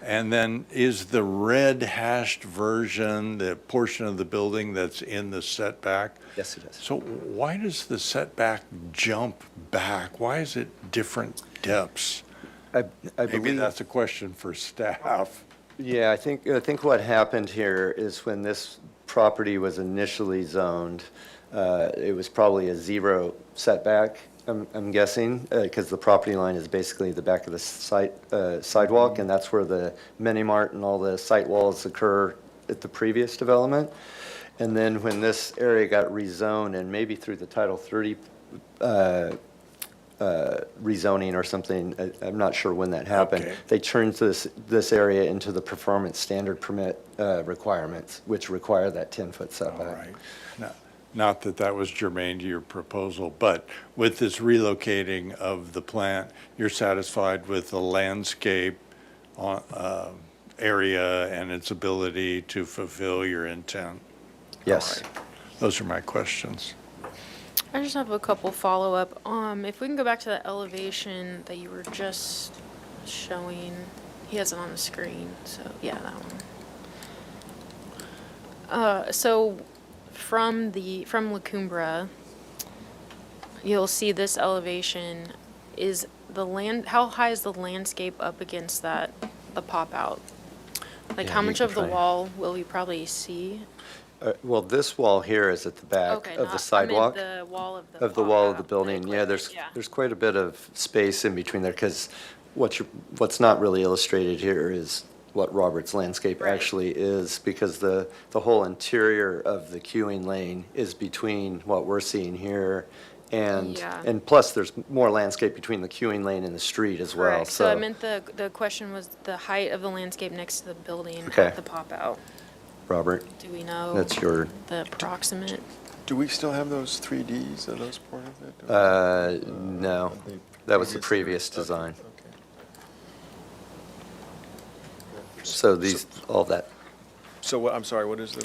And then is the red hashed version the portion of the building that's in the setback? Yes, it is. So why does the setback jump back? Why is it different depths? I Maybe believe. that's a question for staff. Yeah, I think what happened here is when this property was initially zoned, it was probably a 0 setback, I'm guessing, because the property line is basically the back of the sidewalk, and that's where the mini mart and all the site walls occur at the previous development. And then when this area got rezoned, and maybe through the Title 30 rezoning or something, I'm not sure when that happened. Okay. They turned this area into the performance standard permit requirements, which require that 10-foot All setback. right. Not that that was germane to your proposal, but with this relocating of the plant, you're satisfied with the landscape area and its ability to fulfill your intent? Yes. All right. Those are my questions. I just have a couple follow-up. If we can go back to that elevation that you were just showing, he has it on the screen, so yeah, that one. So from La Cumbra, you'll see this elevation is how high is the landscape up against the pop-out? Like Yeah, how you much can of the find- wall will we probably see? Well, this wall here is at the back Okay, of the not- sidewalk. I meant the wall of the Of the wall of the pop-out, building, the yeah, equipment, there's quite a bit of space in between there, because what's not really illustrated here is what Robert's landscape Right. actually is, because the whole interior of the queuing lane is between what we're seeing here, and Yeah. plus there's more landscape between the queuing lane and the street as well, Correct. So I meant the question was the height of the landscape next to the building Okay. at the pop-out. Robert, Do we know that's your, the approximate? Do we still have those 3Ds? Are those part of it? no, that was the previous design. Okay. So all that. So what, I'm sorry, what is the?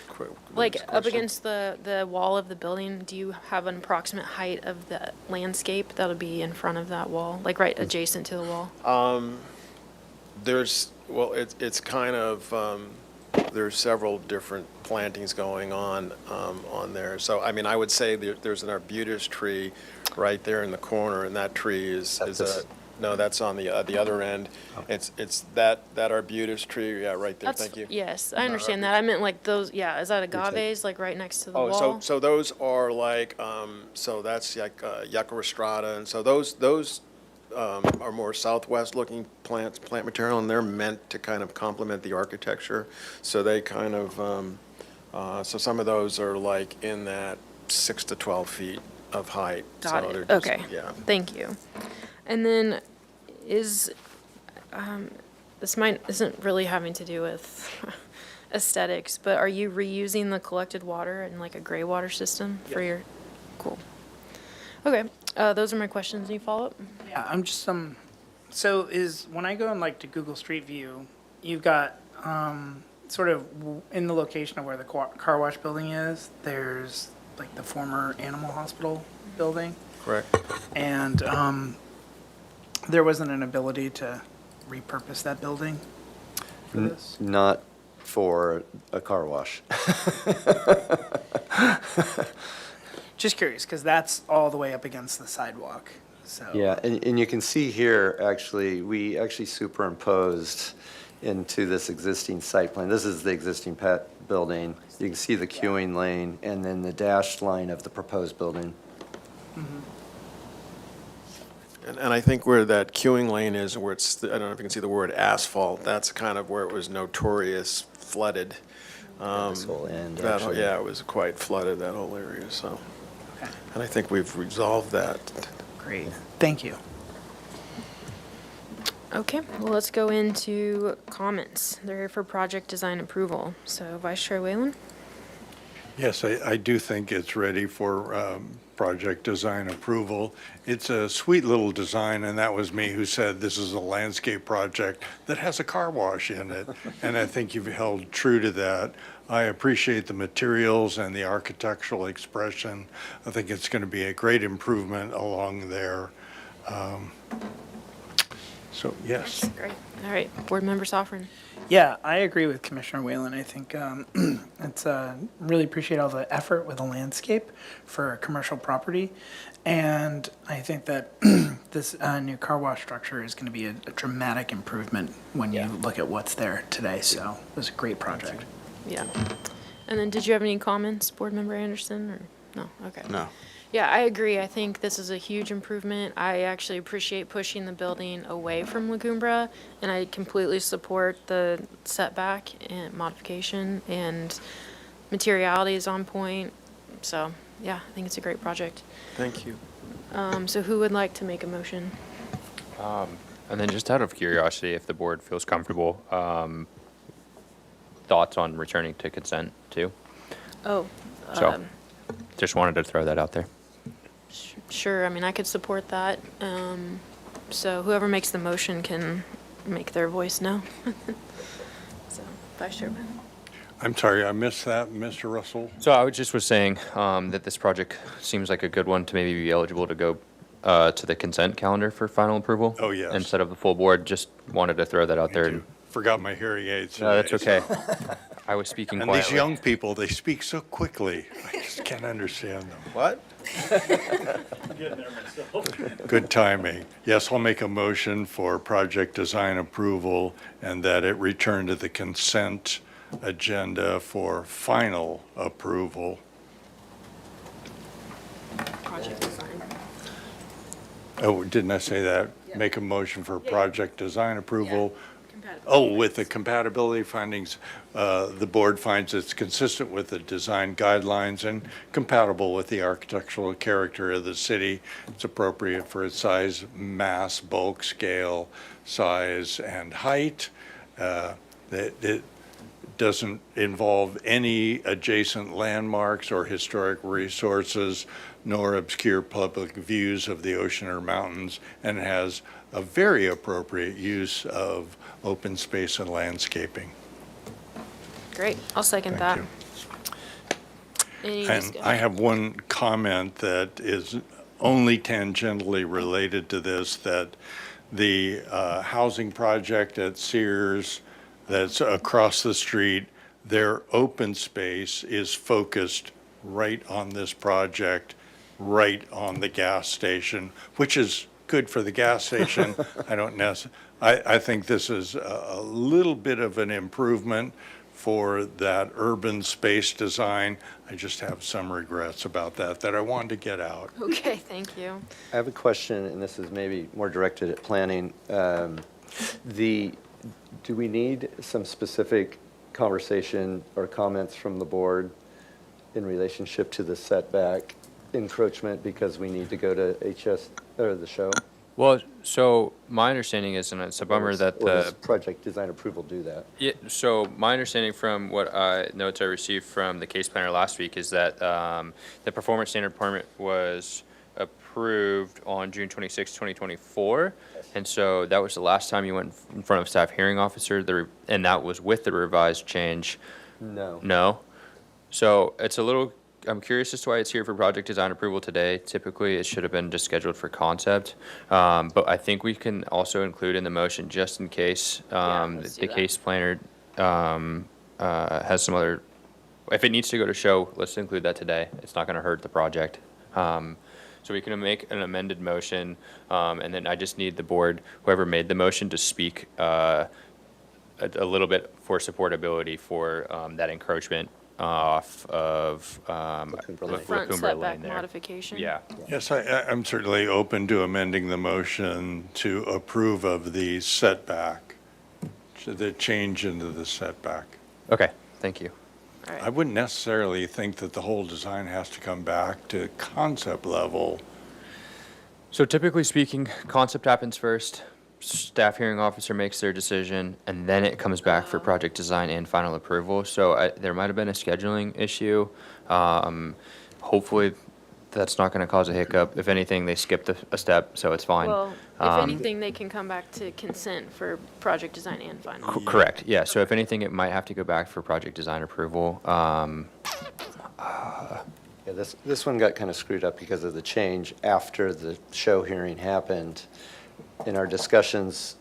Like up against the wall of the building, do you have an approximate height of the landscape that'll be in front of that wall, like right adjacent to the wall? It's kind of, there's several different plantings going on there. So, I mean, I would say there's an arbutus tree right there in the corner, and that tree is no, that's on the other end. It's that arbutus tree, yeah, right there, thank you. Yes, I understand that. I meant like those, yeah, is that agaves, like right next to the wall? Oh, so those are like, so that's like Yucca rostrata, and so those are more southwest-looking plant material, and they're meant to kind of complement the architecture. So they kind of, so some of those are like in that 6 to 12 feet of height. So Got they're it, just- okay. Yeah. Thank you. And then this isn't really having to do with aesthetics, but are you reusing the collected water in like a gray water system for your, cool. Okay, those are my questions. Any follow-up? Yeah, I'm just, so when I go in like to Google Street View, you've got, sort of in the location of where the car wash building is, there's like the former animal hospital building. Correct. And, there wasn't an ability to repurpose that building for this? Not for a car wash. Just curious, because that's all the way up against the sidewalk, so. Yeah, and you can see here, actually, we actually superimposed into this existing site plan. This is the existing pet building. You can see the queuing lane and then the dashed line of the proposed building. And I think where that queuing lane is, where it's, I don't know if you can see the word asphalt, that's kind of where it was notorious flooded. This whole end, That- actually. Yeah, it was quite flooded, that whole area, so. Okay. And I think we've resolved that. Great, thank you. Okay, well, let's go into comments. They're here for project design approval. So Vice Chair Whalen? Yes, I do think it's ready for project design approval. It's a sweet little design, and that was me who said this is a landscape project that has a car wash in it, and I think you've held true to that. I appreciate the materials and the architectural expression. I think it's going to be a great improvement along there. So, yes. Great. All right, Board Member Sovereign. Yeah, I agree with Commissioner Whalen. I think it's really appreciate all the effort with the landscape for a commercial property. And I think that this new car wash structure is going to be a dramatic improvement when you look at what's there today. So it was a great project. Yeah. And then did you have any comments, Board Member Anderson, or no? Okay. No. Yeah, I agree. I think this is a huge improvement. I actually appreciate pushing the building away from Legumbra, and I completely support the setback and modification, and materiality is on point. So, yeah, I think it's a great project. Thank you. So who would like to make a motion? And then just out of curiosity, if the board feels comfortable, thoughts on returning to consent too? Oh, So, just wanted to throw that out there. sure. I mean, I could support that. So whoever makes the motion can make their voice known. So, Vice Chairman. I'm sorry, I missed that, Mr. Russell. So I was saying that this project seems like a good one to maybe be eligible to go to the consent calendar for final approval. Oh, yes. Instead of the full board. Just wanted to throw that out there. Too. Forgot my hearing aids. No, that's today, okay. so- I was speaking And quietly. these young people, they speak so quickly. I just can't understand them. What? Good timing. Yes, I'll make a motion for project design approval and that it return to the consent agenda for final approval. Project design. Oh, didn't I say that? Make a motion for project design approval. Oh, with the compatibility findings, the board finds it's consistent with the design guidelines and compatible with the architectural character of the city. It's appropriate for its size, mass, bulk, scale, size, and height. It doesn't involve any adjacent landmarks or historic resources, nor obscure public views of the ocean or mountains, and has a very appropriate use of open space and landscaping. Great. I'll second that. Thank Any And discussion? I have one comment that is only tangentially related to this, that the housing project at Sears that's across the street, their open space is focused right on this project, right on the gas station, which is good for the gas station. I think this is a little bit of an improvement for that urban space design. I just have some regrets about that I wanted to get out. Okay, thank you. I have a question, and this is maybe more directed at planning. Do we need some specific conversation or comments from the board in relationship to the setback encroachment because we need to go to HS, or the show? Well, so my understanding is, and it's a bummer that Or does the, project design approval do that? yeah, so my understanding from what notes I received from the case planner last week is that the performance standard permit was approved on June 26, 2024. And so that was the last time you went in front of staff hearing officer, and that was with the revised change. No. No? So it's a little, I'm curious as to why it's here for project design approval today. Typically, it should have been just scheduled for concept. But I think we can also include in the motion, just in case, let's do the that. case planner has some other, if it needs to go to show, let's include that today. It's not gonna hurt the project. So we can make an amended motion, and then I just need the board, whoever made the motion, to speak a little bit for supportability for that encroachment off of Lacumber Front Lacumber setback Lane there. modification. Yeah. Yes, I'm certainly open to amending the motion to approve of the setback, the change into the setback. Okay, thank you. All I right. wouldn't necessarily think that the whole design has to come back to concept level. So typically speaking, concept happens first, staff hearing officer makes their decision, and then it comes back for project design and final approval. So there might have been a scheduling issue. Hopefully, that's not going to cause a hiccup. If anything, they skipped a step, so it's fine. Well, if anything, they can come back to consent for project design and final. Correct, yeah. So if anything, it might have to go back for project design approval. Yeah, this one got kind of screwed up because of the change after the show hearing happened. In our discussions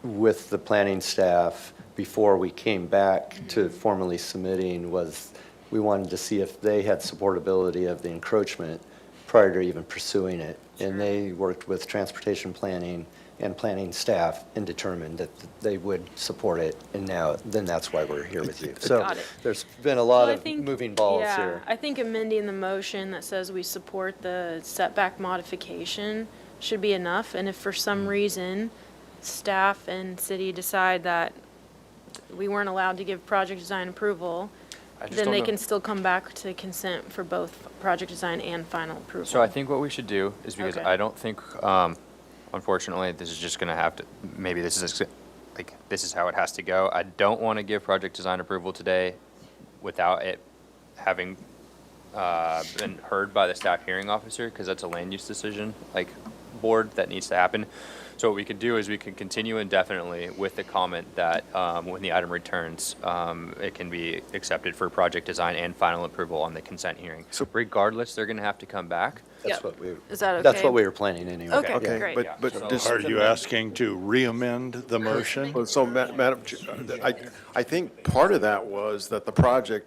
with the planning staff before we came back to formally submitting was we wanted to see if they had supportability of the encroachment prior to even pursuing it. And they worked with transportation planning and planning staff and determined that they would support it. And now, then that's why we're here with you. So Got it. there's been a lot Well, I of think- moving balls yeah, here. I think amending the motion that says we support the setback modification should be enough. And if for some reason staff and city decide that we weren't allowed to give project design approval, I just then don't they know. can still come back to consent for both project design and final approval. So I think what we should do is, because Okay. I don't think, unfortunately, this is just gonna have to, maybe this is, like, this is how it has to go. I don't want to give project design approval today without it having been heard by the staff hearing officer, because that's a land use decision, like, board that needs to happen. So what we could do is we can continue indefinitely with the comment that when the item returns, it can be accepted for project design and final approval on the consent hearing. So regardless, they're gonna have to okay Yep. Is that okay? That's what we were planning anyway. Okay, Yeah. great. But So- just, Are you asking to re-amend the motion? well, so Madam, I think part of that was that the project,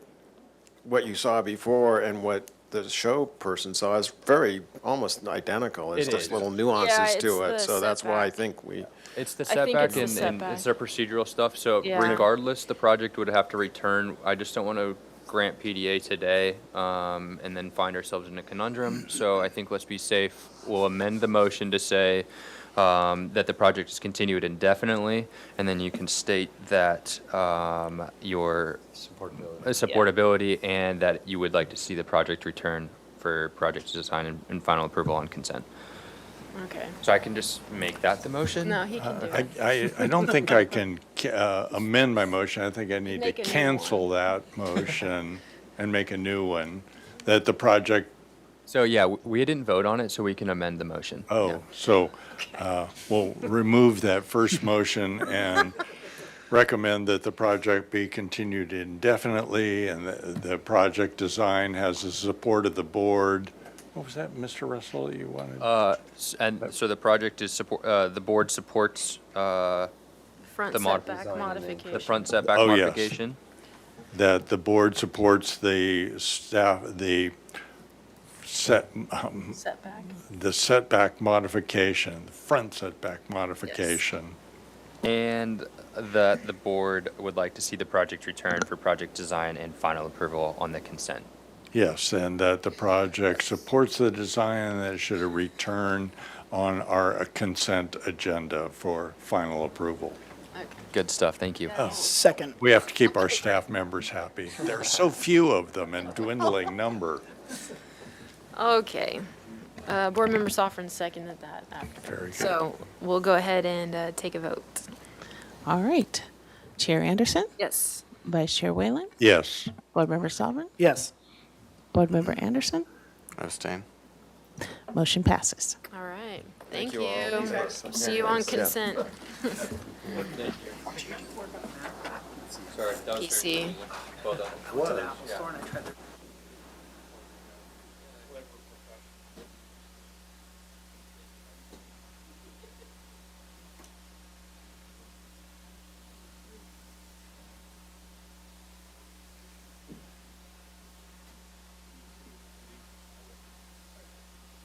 what you saw before and what the show person saw is very, almost identical. It's It just is. little Yeah, nuances it's to it. the So that's why I setback. think we, It's the I think setback it's the and setback. it's their procedural stuff, so Yeah. regardless, the project would have to return. I just don't want to grant PDA today, and then find ourselves in a conundrum. So I think let's be safe. We'll amend the motion to say, that the project is continued indefinitely, and then you can state that, your supportability and that you would like to see the project return for project design and final approval on consent. Okay. So I can just make that the motion? No, he can do it. I don't think I can amend my motion. I think I need to Make a new cancel that motion and make a new one, that the project, So, yeah, we didn't vote on it, so we can amend the motion. Yeah. oh, so we'll remove that first motion and recommend that the project be continued indefinitely and the project design has the support of the board. What was that, Mr. Russell, you wanted? And so the project is the board supports Front the mod- setback Design and modification. the front setback Oh, yes. modification? That the board supports the Setback. the setback modification, the front setback modification. And that the board would like to see the project return for project design and final approval on the consent. Yes, and that the project supports the design and that it should return on our consent agenda for final approval. Good stuff, thank you. Second. We have to keep our staff members happy. There are so few of them and dwindling number. Okay. Board Member Sovereign seconded that after. Very good. So we'll go ahead and take a vote. All right. Chair Anderson, Yes. Vice Chair Whalen, Yes. Board Member Sovereign, Yes. Board Member Anderson, Abstain. motion passes. All right. Thank you you. all. See you on consent. PC.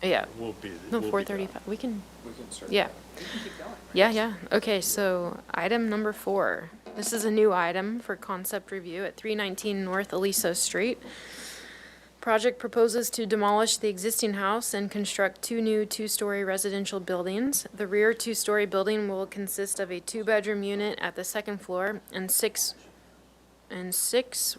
Yeah. No, 4:35. We can start. Yeah. Yeah. Okay, so item number 4. This is a new item for concept review at 319 North Aliso Street. Project proposes to demolish the existing house and construct 2 new 2-story residential buildings. The rear 2-story building will consist of a 2-bedroom unit at the second floor and six, okay.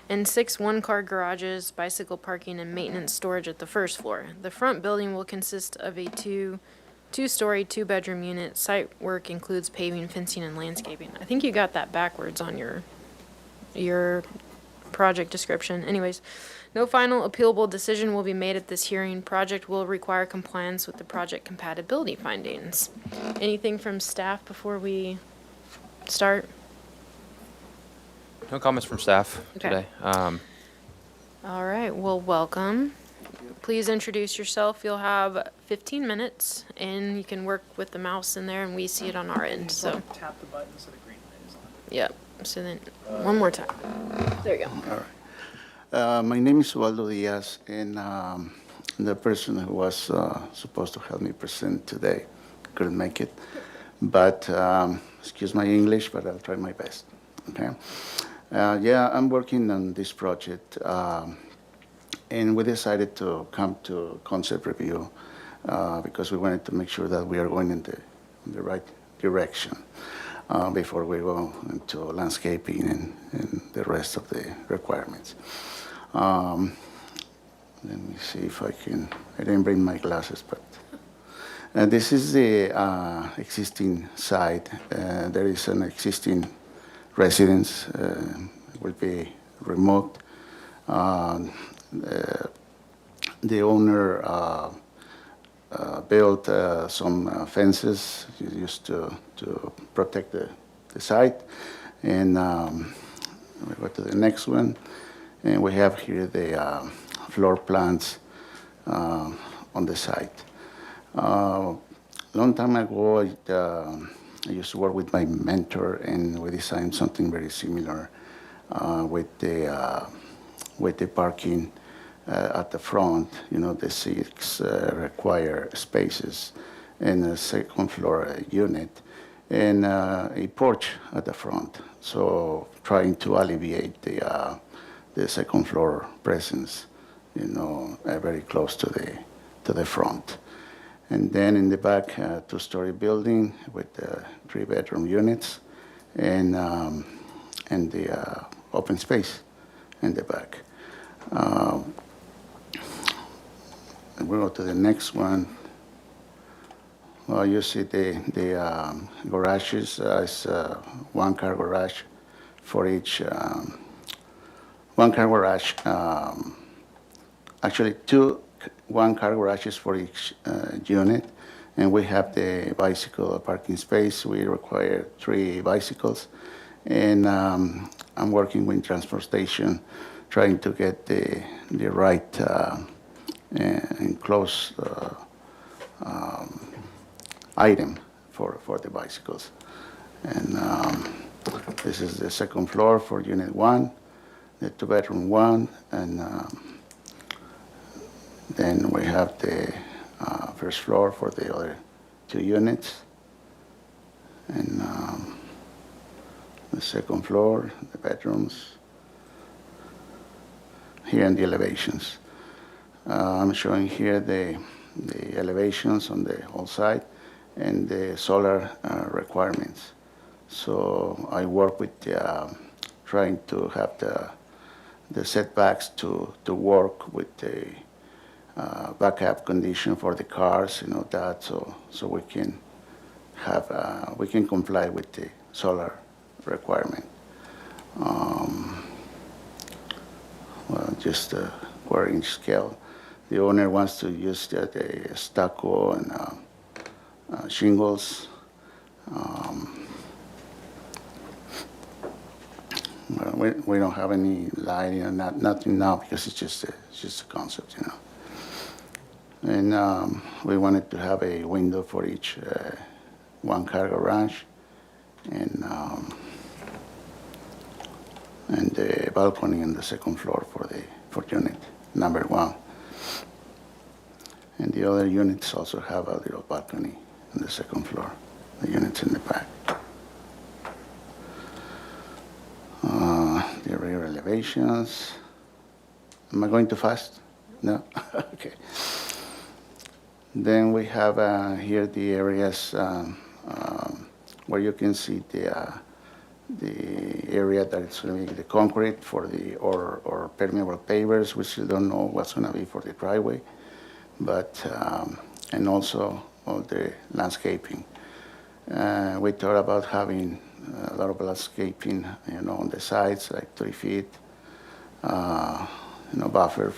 And 6 one-car garages, bicycle parking, and maintenance storage at the first floor. The front building will consist of a 2-story, 2-bedroom unit. Site work includes paving, fencing, and landscaping. I think you got that backwards on your project description. Anyways, no final appealable decision will be made at this hearing. Project will require compliance with the project compatibility findings. Anything from staff before we start? No comments from staff Okay. today. All right, well, welcome. Please introduce yourself. You'll have 15 minutes, and you can work with the mouse in there, and we see it on our end, so. Tap the button so the green light is on. Yep, so then, one more time. There you go. My name is Waldo Diaz, and the person who was supposed to help me present today couldn't make it. But excuse my English, but I'll try my best. Okay. Yeah, I'm working on this project, and we decided to come to concept review because we wanted to make sure that we are going in the right direction before we go into landscaping and the rest of the requirements. Let me see if I didn't bring my glasses, but this is the existing site. There is an existing residence, will be removed. The owner built some fences used to protect the site. And we go to the next one. And we have here the floor plans on the site. Long time ago, I used to work with my mentor, and we designed something very similar with the parking at the front. You know, the 6 required spaces, and a second floor unit, and a porch at the front. So trying to alleviate the second floor presence, you know, very close to the front. And then in the back, 2-story building with 3-bedroom units, and the open space in the back. We go to the next one. Well, you see the garages. It's 1-car garage for each. 1-car garage. Actually, 2 1-car garages for each unit, and we have the bicycle parking space. We require 3 bicycles, and I'm working with transportation, trying to get the right enclosed item for the bicycles. And this is the second floor for unit 1, the 2-bedroom one, and then we have the first floor for the other 2 units, and the second floor, the bedrooms. Here in the elevations. I'm showing here the elevations on the whole site and the solar requirements. So I work with trying to have the setbacks to work with the backup condition for the cars, that, so we can have, we can comply with the solar requirement. Well, just a quarter-inch scale. The owner wants to use the stucco and shingles. Well, we don't have any lighting or nothing now because it's just a concept, And we wanted to have a window for each one-car garage, and the balcony on the second floor for unit number 1. And the other units also have a little balcony on the second floor, the units in the back. The rear elevations. Am I going too fast? No? Okay. Then we have here the areas where you can see the area that it's going to be the concrete for the or permeable pavers. We still don't know what's going to be for the driveway, but and also all the landscaping. We thought about having a lot of landscaping, on the sides, like 3 feet, buffer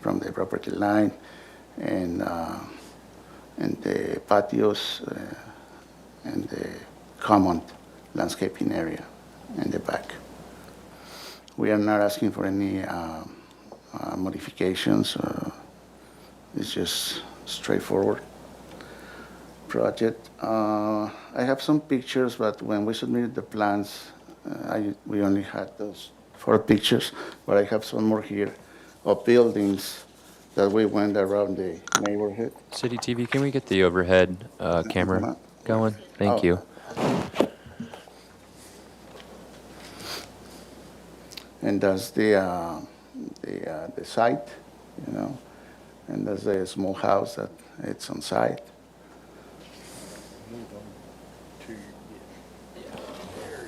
from the property line, and the patios and the common landscaping area in the back. We are not asking for any modifications. It's just straightforward project. I have some pictures, but when we submitted the plans, we only had those 4 pictures, but I have some more here of buildings that we went around the neighborhood. City TV, can we get the overhead camera going? Thank you. And that's the site, and there's a small house that it's on site. There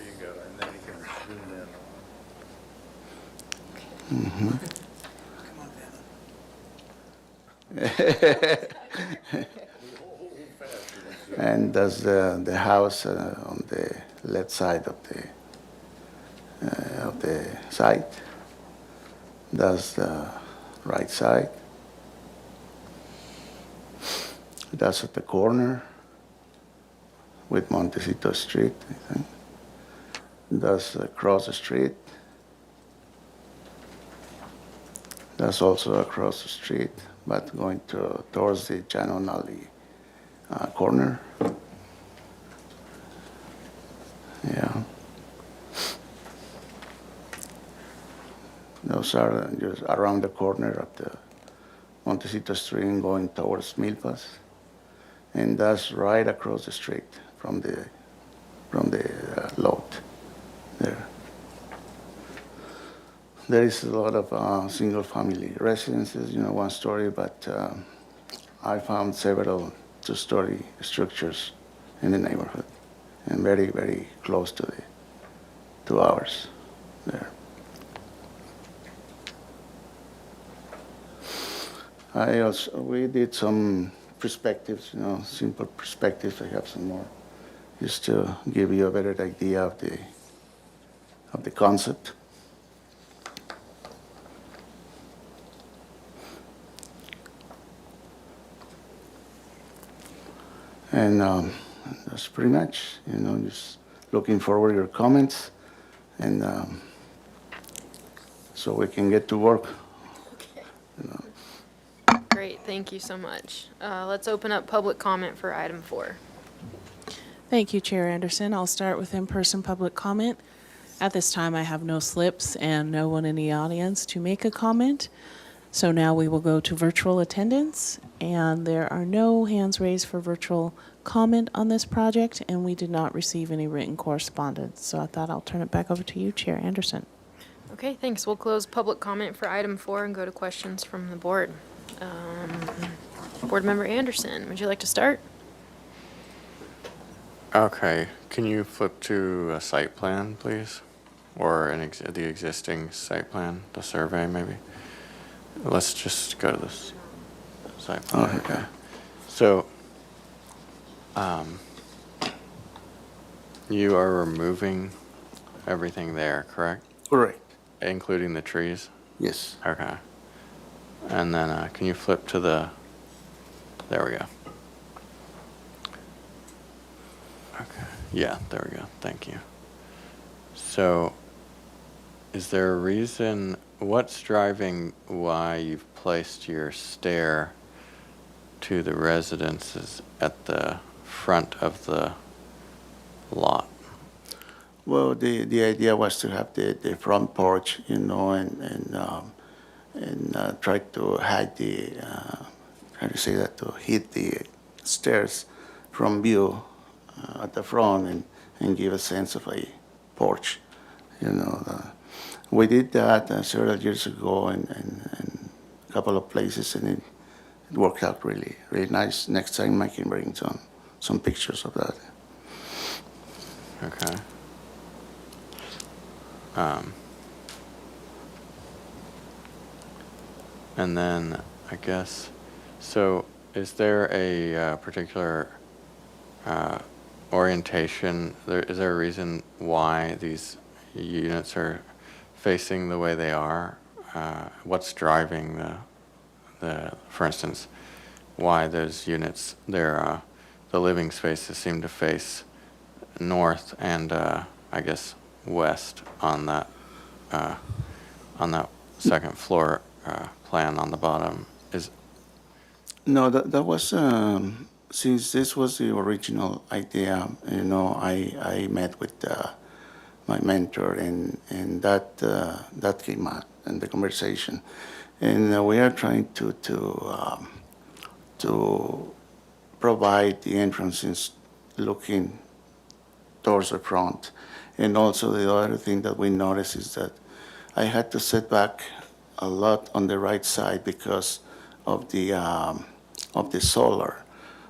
you go, and then you can zoom in. Mm-hmm. And that's the house on the left side of the site. That's the right side. That's at the corner with Montecito Street, I think. That's across the street. That's also across the street, but going towards the Janon Alley corner. Yeah. Those are just around the corner of the Montecito Street and going towards Milpas. And that's right across the street from the lot there. There is a lot of single-family residences, 1-story, but I found several 2-story structures in the neighborhood, and very, very close to ours there. We did some perspectives, simple perspectives. I have some more, just to give you a better idea of the concept. And that's pretty much, just looking forward to your comments, and so we can get to work. Great, thank you so much. Let's open up public comment for item 4. Thank you, Chair Anderson. I'll start with in-person public comment. At this time, I have no slips and no one in the audience to make a comment. So now we will go to virtual attendance, and there are no hands raised for virtual comment on this project, and we did not receive any written correspondence. So I thought I'll turn it back over to you, Chair Anderson. Okay, thanks. We'll close public comment for item 4 and go to questions from the board. Board Member Anderson, would you like to start? Okay, can you flip to a site plan, please? or the existing site plan, the survey maybe? Let's just go to this site plan. Oh, okay. So, you are removing everything there, correct? Correct. Including the trees? Yes. Okay. And then, can you flip to there we go. Okay, yeah, there we go, thank you. So, is there a reason, what's driving why you've placed your stair to the residences at the front of the lot? Well, the idea was to have the front porch, and try to hide how do you say that, to hit the stairs from view at the front and give a sense of a porch. We did that several years ago in a couple of places, and it worked out really, really nice. Next time I can bring some pictures of that. Okay. And then, I guess, so is there a particular orientation? Is there a reason why these units are facing the way they are? What's driving for instance, why those units, the living spaces seem to face north and I guess west on that second floor plan on the bottom? No, that was since this was the original idea. I met with my mentor, and that came out in the conversation, and we are trying to provide the entrances looking towards the front. And also the other thing that we noticed is that I had to set back a lot on the right side because of the solar.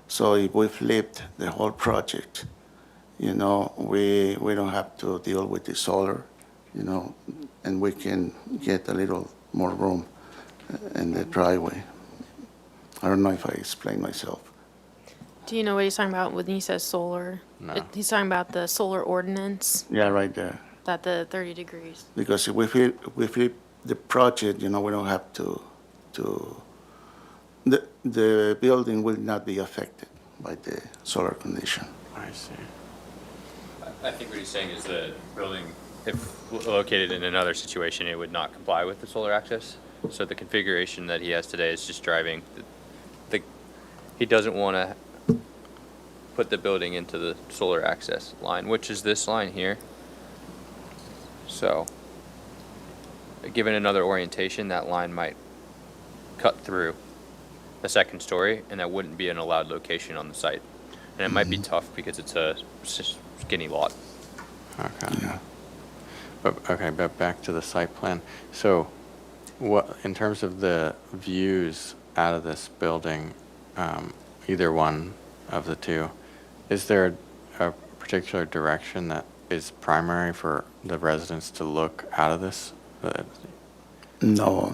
So if we flipped the whole project, we don't have to deal with the solar, and we can get a little more room in the driveway. I don't know if I explained myself. Do you know what he's talking about when he says solar? No. He's talking about the solar ordinance, Yeah, right there. that the 30 degrees. Because if we flip the project, we don't have to the building will not be affected by the solar condition. I see. I think what he's saying is the building, if located in another situation, it would not comply with the solar access. So the configuration that he has today is just driving, he doesn't want to put the building into the solar access line, which is this line here. So, given another orientation, that line might cut through the second story, and that wouldn't be an allowed location on the site. And it might be tough because it's a skinny lot. Okay. Yeah. But back to the site plan. So, what in terms of the views out of this building, either one of the two, is there a particular direction that is primary for the residents to look out of this? No,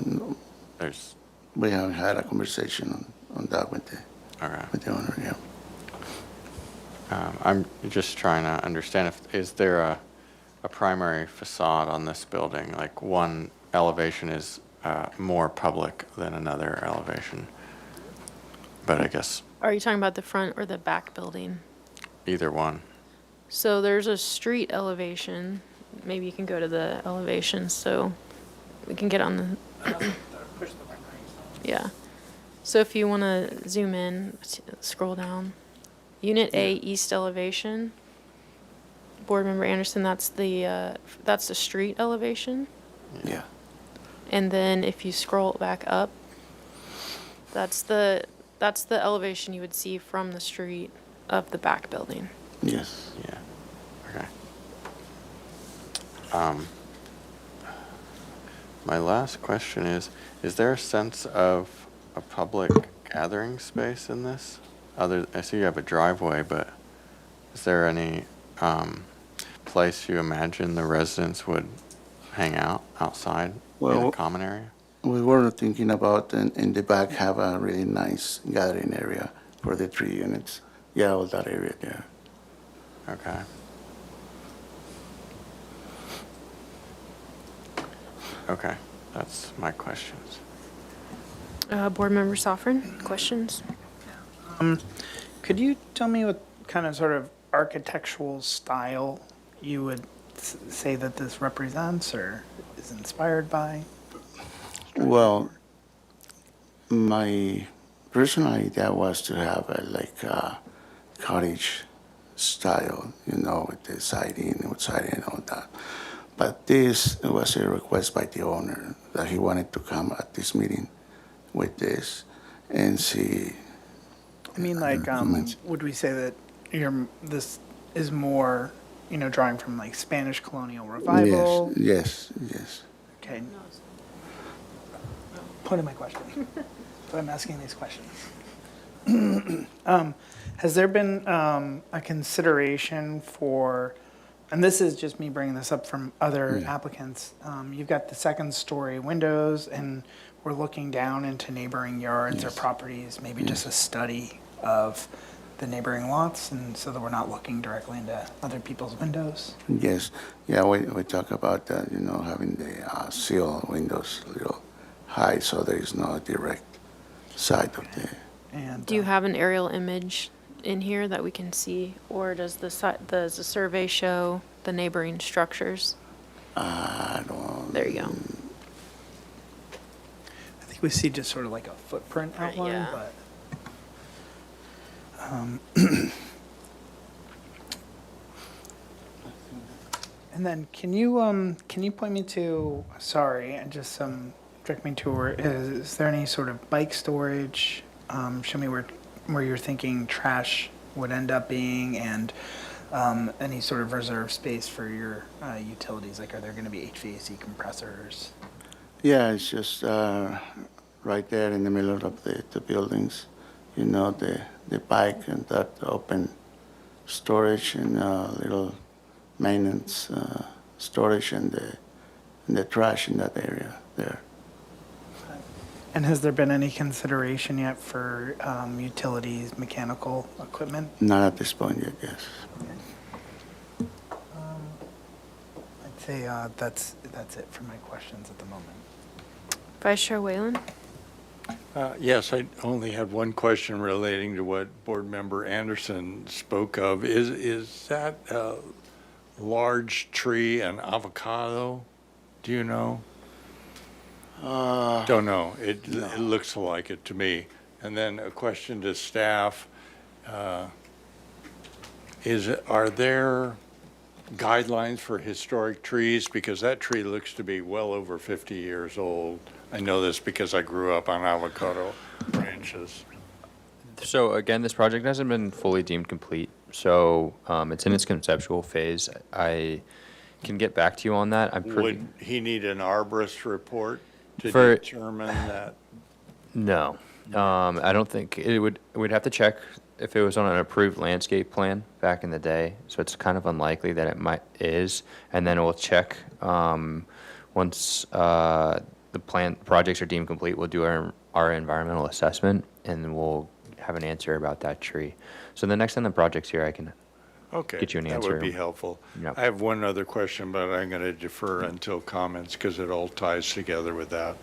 we haven't had a conversation on that with the owner. Yeah. I'm just trying to understand is there a primary facade on this building? Like one elevation is more public than another elevation, but I guess Are you talking about the front or the back building? either one. So there's a street elevation. Maybe you can go to the elevation so we can get on the, yeah. So if you want to zoom in, scroll down. Unit A, east elevation. Board Member Anderson, that's the street elevation. Yeah. And then if you scroll back up, that's the elevation you would see from the street of the back building. Yes. Yeah. Okay. My last question is there a sense of a public gathering space in this? I see you have a driveway, but is there any place you imagine the residents would hang out outside in Well, a common area? We were thinking about in the back have a really nice gathering area for the 3 units. Yeah, all that area there. Okay. Okay, that's my questions. Board Member Sofrin, questions? Could you tell me what kind of sort of architectural style you would say that this represents or is inspired by? Well, my personal idea was to have a cottage style, with the siding, outside and all that. But this was a request by the owner that he wanted to come at this meeting with this and see. I mean, would we say that this is more, drawing from like Spanish colonial revival? Yes. Okay. Point of my question. But I'm asking these questions. Has there been a consideration for, and this is just me bringing this up from other applicants, you've got the second story windows and we're looking down into neighboring yards or properties, maybe just a study of the neighboring lots, and so that we're not looking directly into other people's windows? Yes. Yeah, we talk about that, having the seal windows a little high so there is no direct side of the. And Do you have an aerial image in here that we can see, or does the survey show the neighboring structures? I don't. There you go. I think we see just sort of like a footprint outline, yeah. but. And then can you point me to, sorry, and just direct me to where, is there any sort of bike storage? Show me where you're thinking trash would end up being, and any sort of reserve space for your utilities, like are there going to be HVAC compressors? Yeah, it's just right there in the middle of the buildings, the bike and that open storage and little maintenance storage and the trash in that area there. And has there been any consideration yet for utilities, mechanical equipment? Not at this point yet, yes. I'd say that's it for my questions at the moment. Vice Chair Whalen? Yes, I only had one question relating to what Board Member Anderson spoke of. Is that a large tree an avocado? Do you know? Don't know. It looks like it to me. And then a question to staff. Are there guidelines for historic trees? Because that tree looks to be well over 50 years old. I know this because I grew up on avocado branches. So again, this project hasn't been fully deemed complete, so it's in its conceptual phase. I can get back to you on that. Would he need an arborist report to For- determine that? No, I don't think it would. We'd have to check if it was on an approved landscape plan back in the day. So it's kind of unlikely that it is, and then we'll check once the projects are deemed complete. We'll do our environmental assessment, and then we'll have an answer about that tree. So the next time the project's here, I can get you an answer. That would be helpful. Yep. I have one other question, but I'm going to defer until comments because it all ties together with that.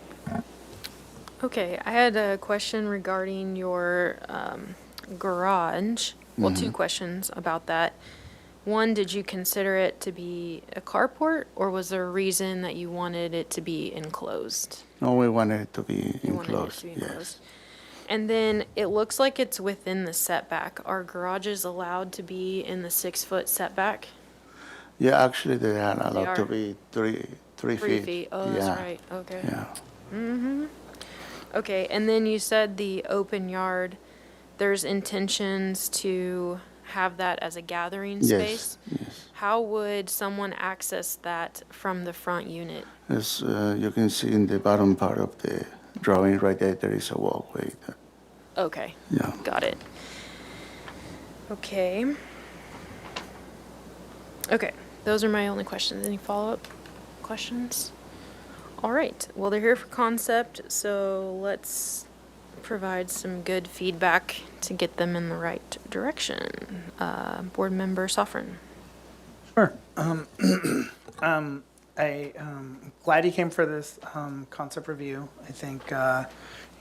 Okay, I had a question regarding your garage. Well, two questions about that. One, did you consider it to be a carport, or was there a reason that you wanted it to be enclosed? No, we wanted it to be You wanted it enclosed, to be yes. enclosed. And then it looks like it's within the setback. Are garages allowed to be in the 6-foot setback? Yeah, actually, they are They allowed to are? be 3 3 feet. feet, oh, Yeah, that's right, okay. Yeah. Okay, and then you said the open yard, there's intentions to have that as a gathering space? Yes. How would someone access that from the front unit? As you can see in the bottom part of the drawing right there is a walkway. Okay, Yeah. got it. Okay. Okay, those are my only questions. Any follow-up questions? All right, well, they're here for concept, so let's provide some good feedback to get them in the right direction. Board Member Soffren. Sure. Glad you came for this concept review. I think,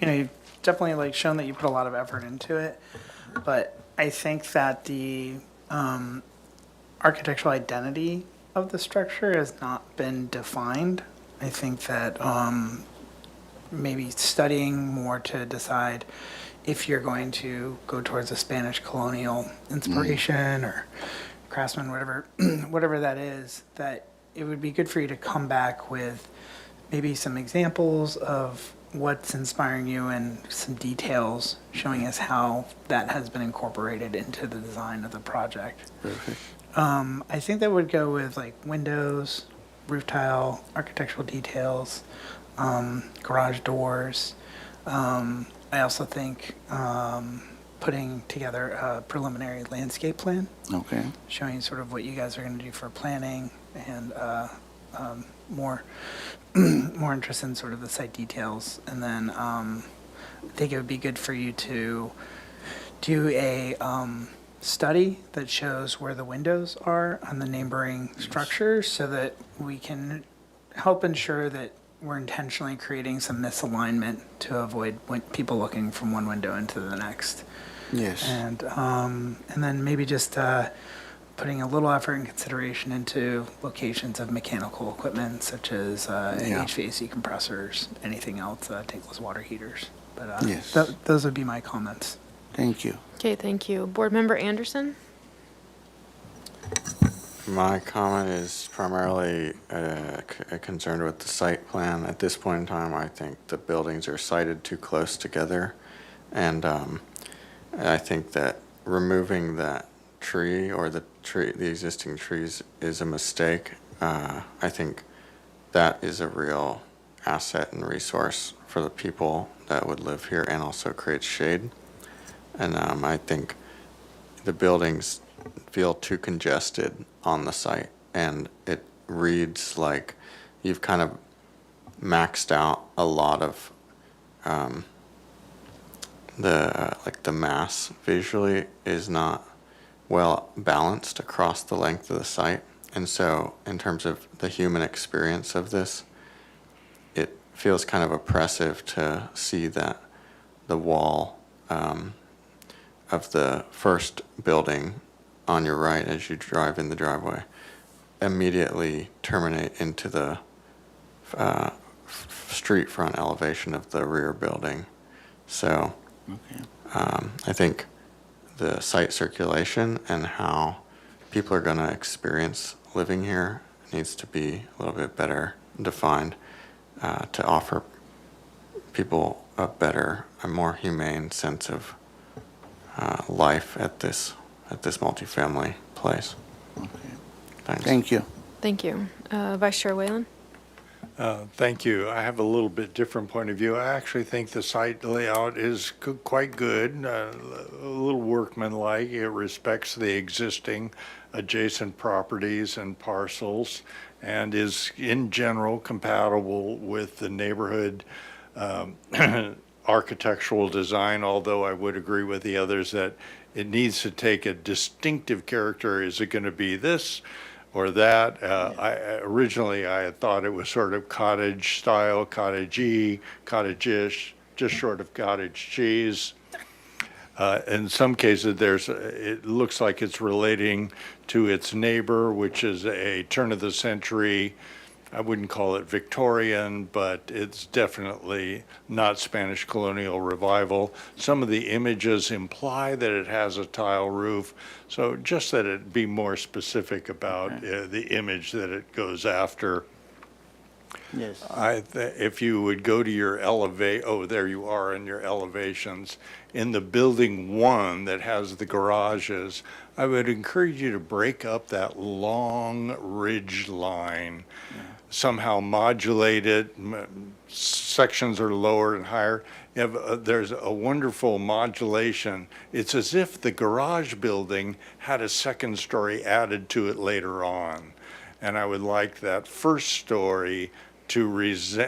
you've definitely like shown that you put a lot of effort into it. But I think that the architectural identity of the structure has not been defined. I think that maybe studying more to decide if you're going to go towards a Spanish colonial inspiration or craftsman, whatever that is, that it would be good for you to come back with maybe some examples of what's inspiring you and some details showing us how that has been incorporated into the design of the project. Perfect. I think that would go with like windows, roof tile, architectural details, garage doors. I also think putting together a preliminary landscape plan, Okay. showing sort of what you guys are going to do for planning and more more interest in sort of the site details. And then I think it would be good for you to do a study that shows where the windows are on the neighboring structures so that we can help ensure that we're intentionally creating some misalignment to avoid people looking from one window into the next. Yes. And then maybe just putting a little effort and consideration into locations of mechanical equipment such as HVAC compressors, anything else, tankless water heaters. But Yes. those would be my comments. Thank you. Okay, thank you. Board Member Anderson? My comment is primarily concerned with the site plan. At this point in time, I think the buildings are sited too close together. And I think that removing that tree or the existing trees is a mistake. I think that is a real asset and resource for the people that would live here and also create shade. And I think the buildings feel too congested on the site, and it reads like you've kind of maxed out a lot of the mass visually is not well balanced across the length of the site. And so in terms of the human experience of this, it feels kind of oppressive to see that the wall of the first building on your right as you drive in the driveway immediately terminate into the street front elevation of the rear building. So I think the site circulation and how people are going to experience living here needs to be a little bit better defined to offer people a more humane sense of life at this multifamily place. Thanks. Thank you. Thank you. Vice Chair Whalen? Thank you. I have a little bit different point of view. I actually think the site layout is quite good, a little workmanlike. It respects the existing adjacent properties and parcels and is in general compatible with the neighborhood architectural design, although I would agree with the others that it needs to take a distinctive character. Is it going to be this or that? Originally I had thought it was sort of cottage style, cottagey, cottage-ish, just short of cottage cheese. In some cases, it looks like it's relating to its neighbor, which is a turn of the century. I wouldn't call it Victorian, but it's definitely not Spanish colonial revival. Some of the images imply that it has a tile roof, so just that it be more specific about the image that it goes after. Yes. If you would go to your there you are in your elevations. In the building one that has the garages, I would encourage you to break up that long ridge line somehow modulate it. Sections are lower and higher. You have, there's a wonderful modulation. It's as if the garage building had a second story added to it later on. And I would like that first story to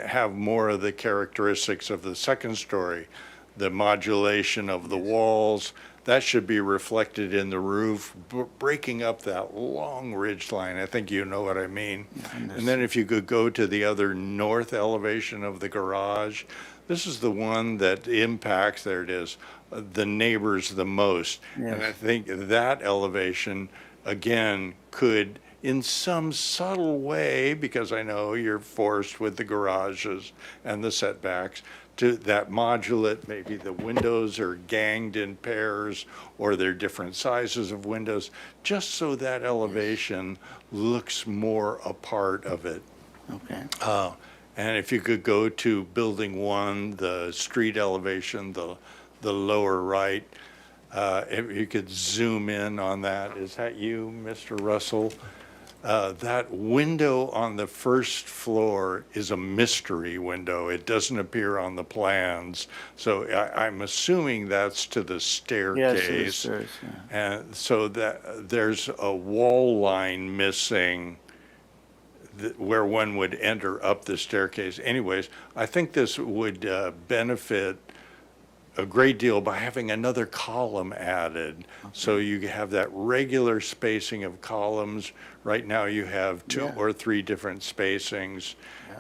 have more of the characteristics of the second story. The modulation of the walls, that should be reflected in the roof, breaking up that long ridge line. I think you know what I mean. And then if you could go to the other north elevation of the garage, this is the one that impacts, there it is, the neighbors the most. Yes. And I think that elevation, again, could, in some subtle way, because I know you're forced with the garages and the setbacks, to that modulate, maybe the windows are ganged in pairs or they're different sizes of windows, just so that elevation looks more a part of it. Okay. And if you could go to building 1, the street elevation, the lower right, if you could zoom in on that. Is that you, Mr. Russell? That window on the first floor is a mystery window. It doesn't appear on the plans. So I'm assuming that's to the staircase. Yes, it is, yeah. And so that there's a wall line missing where one would enter up the staircase. Anyways, I think this would benefit a great deal by having another column added. So you have that regular spacing of columns. Right now you have 2 or 3 different spacings.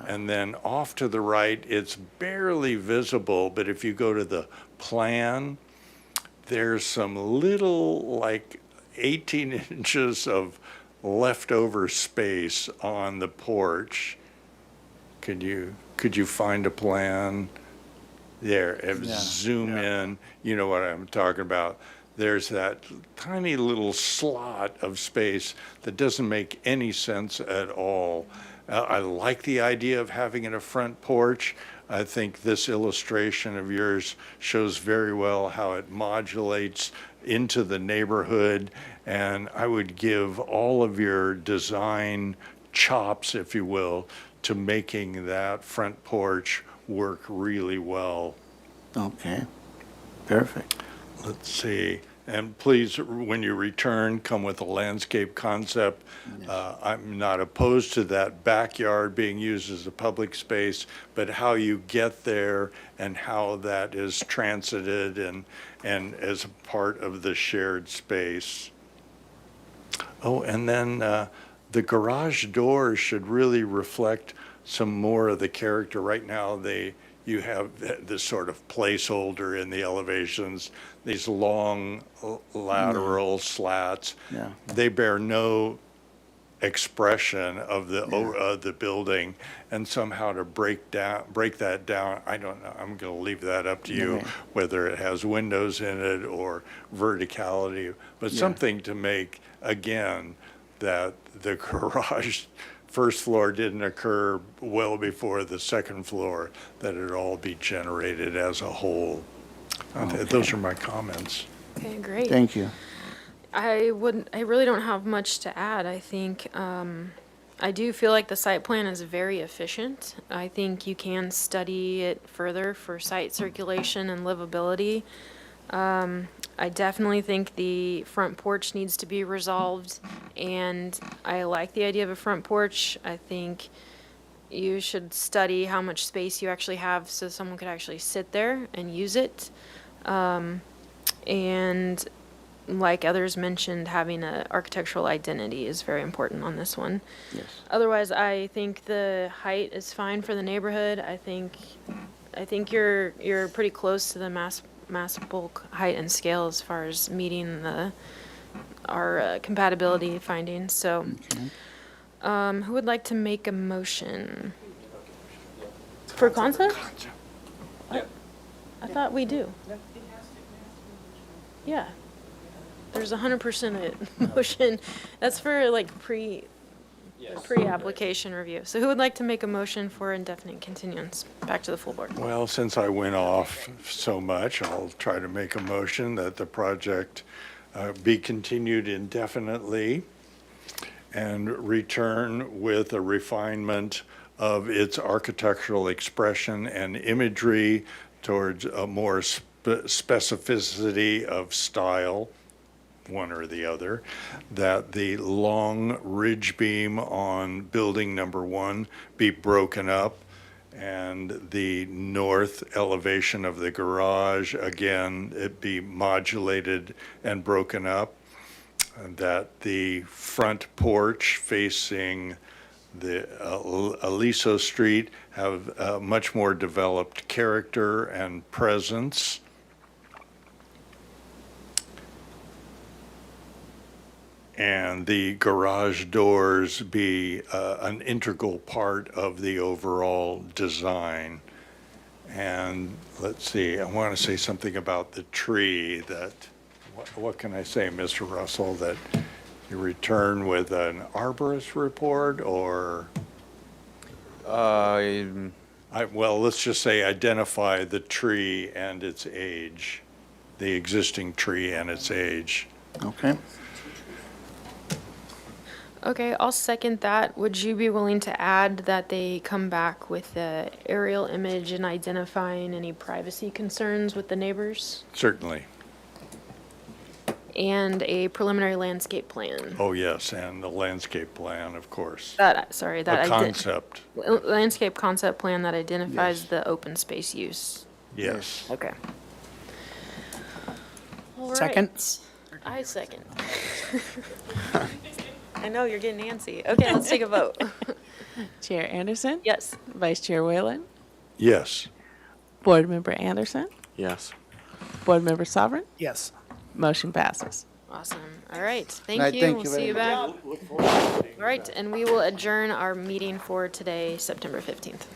And then off to the right, it's barely visible, but if you go to the plan, there's some little, like 18 inches of leftover space on the porch. Could you find a plan? There, zoom in, you know what I'm talking about. There's that tiny little slot of space that doesn't make any sense at all. I like the idea of having it a front porch. I think this illustration of yours shows very well how it modulates into the neighborhood, and I would give all of your design chops, if you will, to making that front porch work really well. Okay, perfect. Let's see. And please, when you return, come with a landscape concept. I'm not opposed to that backyard being used as a public space, but how you get there and how that is transited and as a part of the shared space. Oh, and then the garage doors should really reflect some more of the character. Right now, you have this sort of placeholder in the elevations, these long lateral slats. Yeah. They bear no expression of the building, and somehow to break that down, I don't know. I'm going to leave that up to you, whether it has windows in it or verticality, but something to make, again, that the garage first floor didn't occur well before the second floor, that it all be generated as a whole. Those are my comments. Okay, great. Thank you. I really don't have much to add. I think, I do feel like the site plan is very efficient. I think you can study it further for site circulation and livability. I definitely think the front porch needs to be resolved, and I like the idea of a front porch. I think you should study how much space you actually have so someone could actually sit there and use it. And like others mentioned, having an architectural identity is very important on this one. Yes. Otherwise, I think the height is fine for the neighborhood. I think you're pretty close to the mass bulk height and scale as far as meeting our compatibility findings. So, who would like to make a motion for concept? I thought we do. Yeah. There's 100% a motion. That's for like pre-application review. So who would like to make a motion for indefinite continuance? Back to the full board. Well, since I went off so much, I'll try to make a motion that the project be continued indefinitely and return with a refinement of its architectural expression and imagery towards a more specificity of style, one or the other, that the long ridge beam on building number 1 be broken up, and the north elevation of the garage, again, it be modulated and broken up, and that the front porch facing the Aliso Street have a much more developed character and presence. And the garage doors be an integral part of the overall design. And let's see, I want to say something about the tree that, what can I say, Mr. Russell, that you return with an arborist report or? Well, let's just say identify the tree and its age, the existing tree and its age. Okay. Okay, I'll second that. Would you be willing to add that they come back with the aerial image and identifying any privacy concerns with the neighbors? Certainly. And a preliminary landscape plan? Oh, yes, and the landscape plan, of course. Sorry, A that concept, landscape concept plan that identifies Yes. the open space use. yes. Okay. All Second. right. I second. I know, you're getting antsy. Okay, let's take a vote. Chair Anderson? Yes. Vice Chair Whalen? Yes. Board Member Anderson? Yes. Board Member Sovereign? Yes. Motion passes. Awesome. All right. Right, Thank you. thank We'll you see very you much. back. All right, and we will adjourn our meeting for today, September 15th.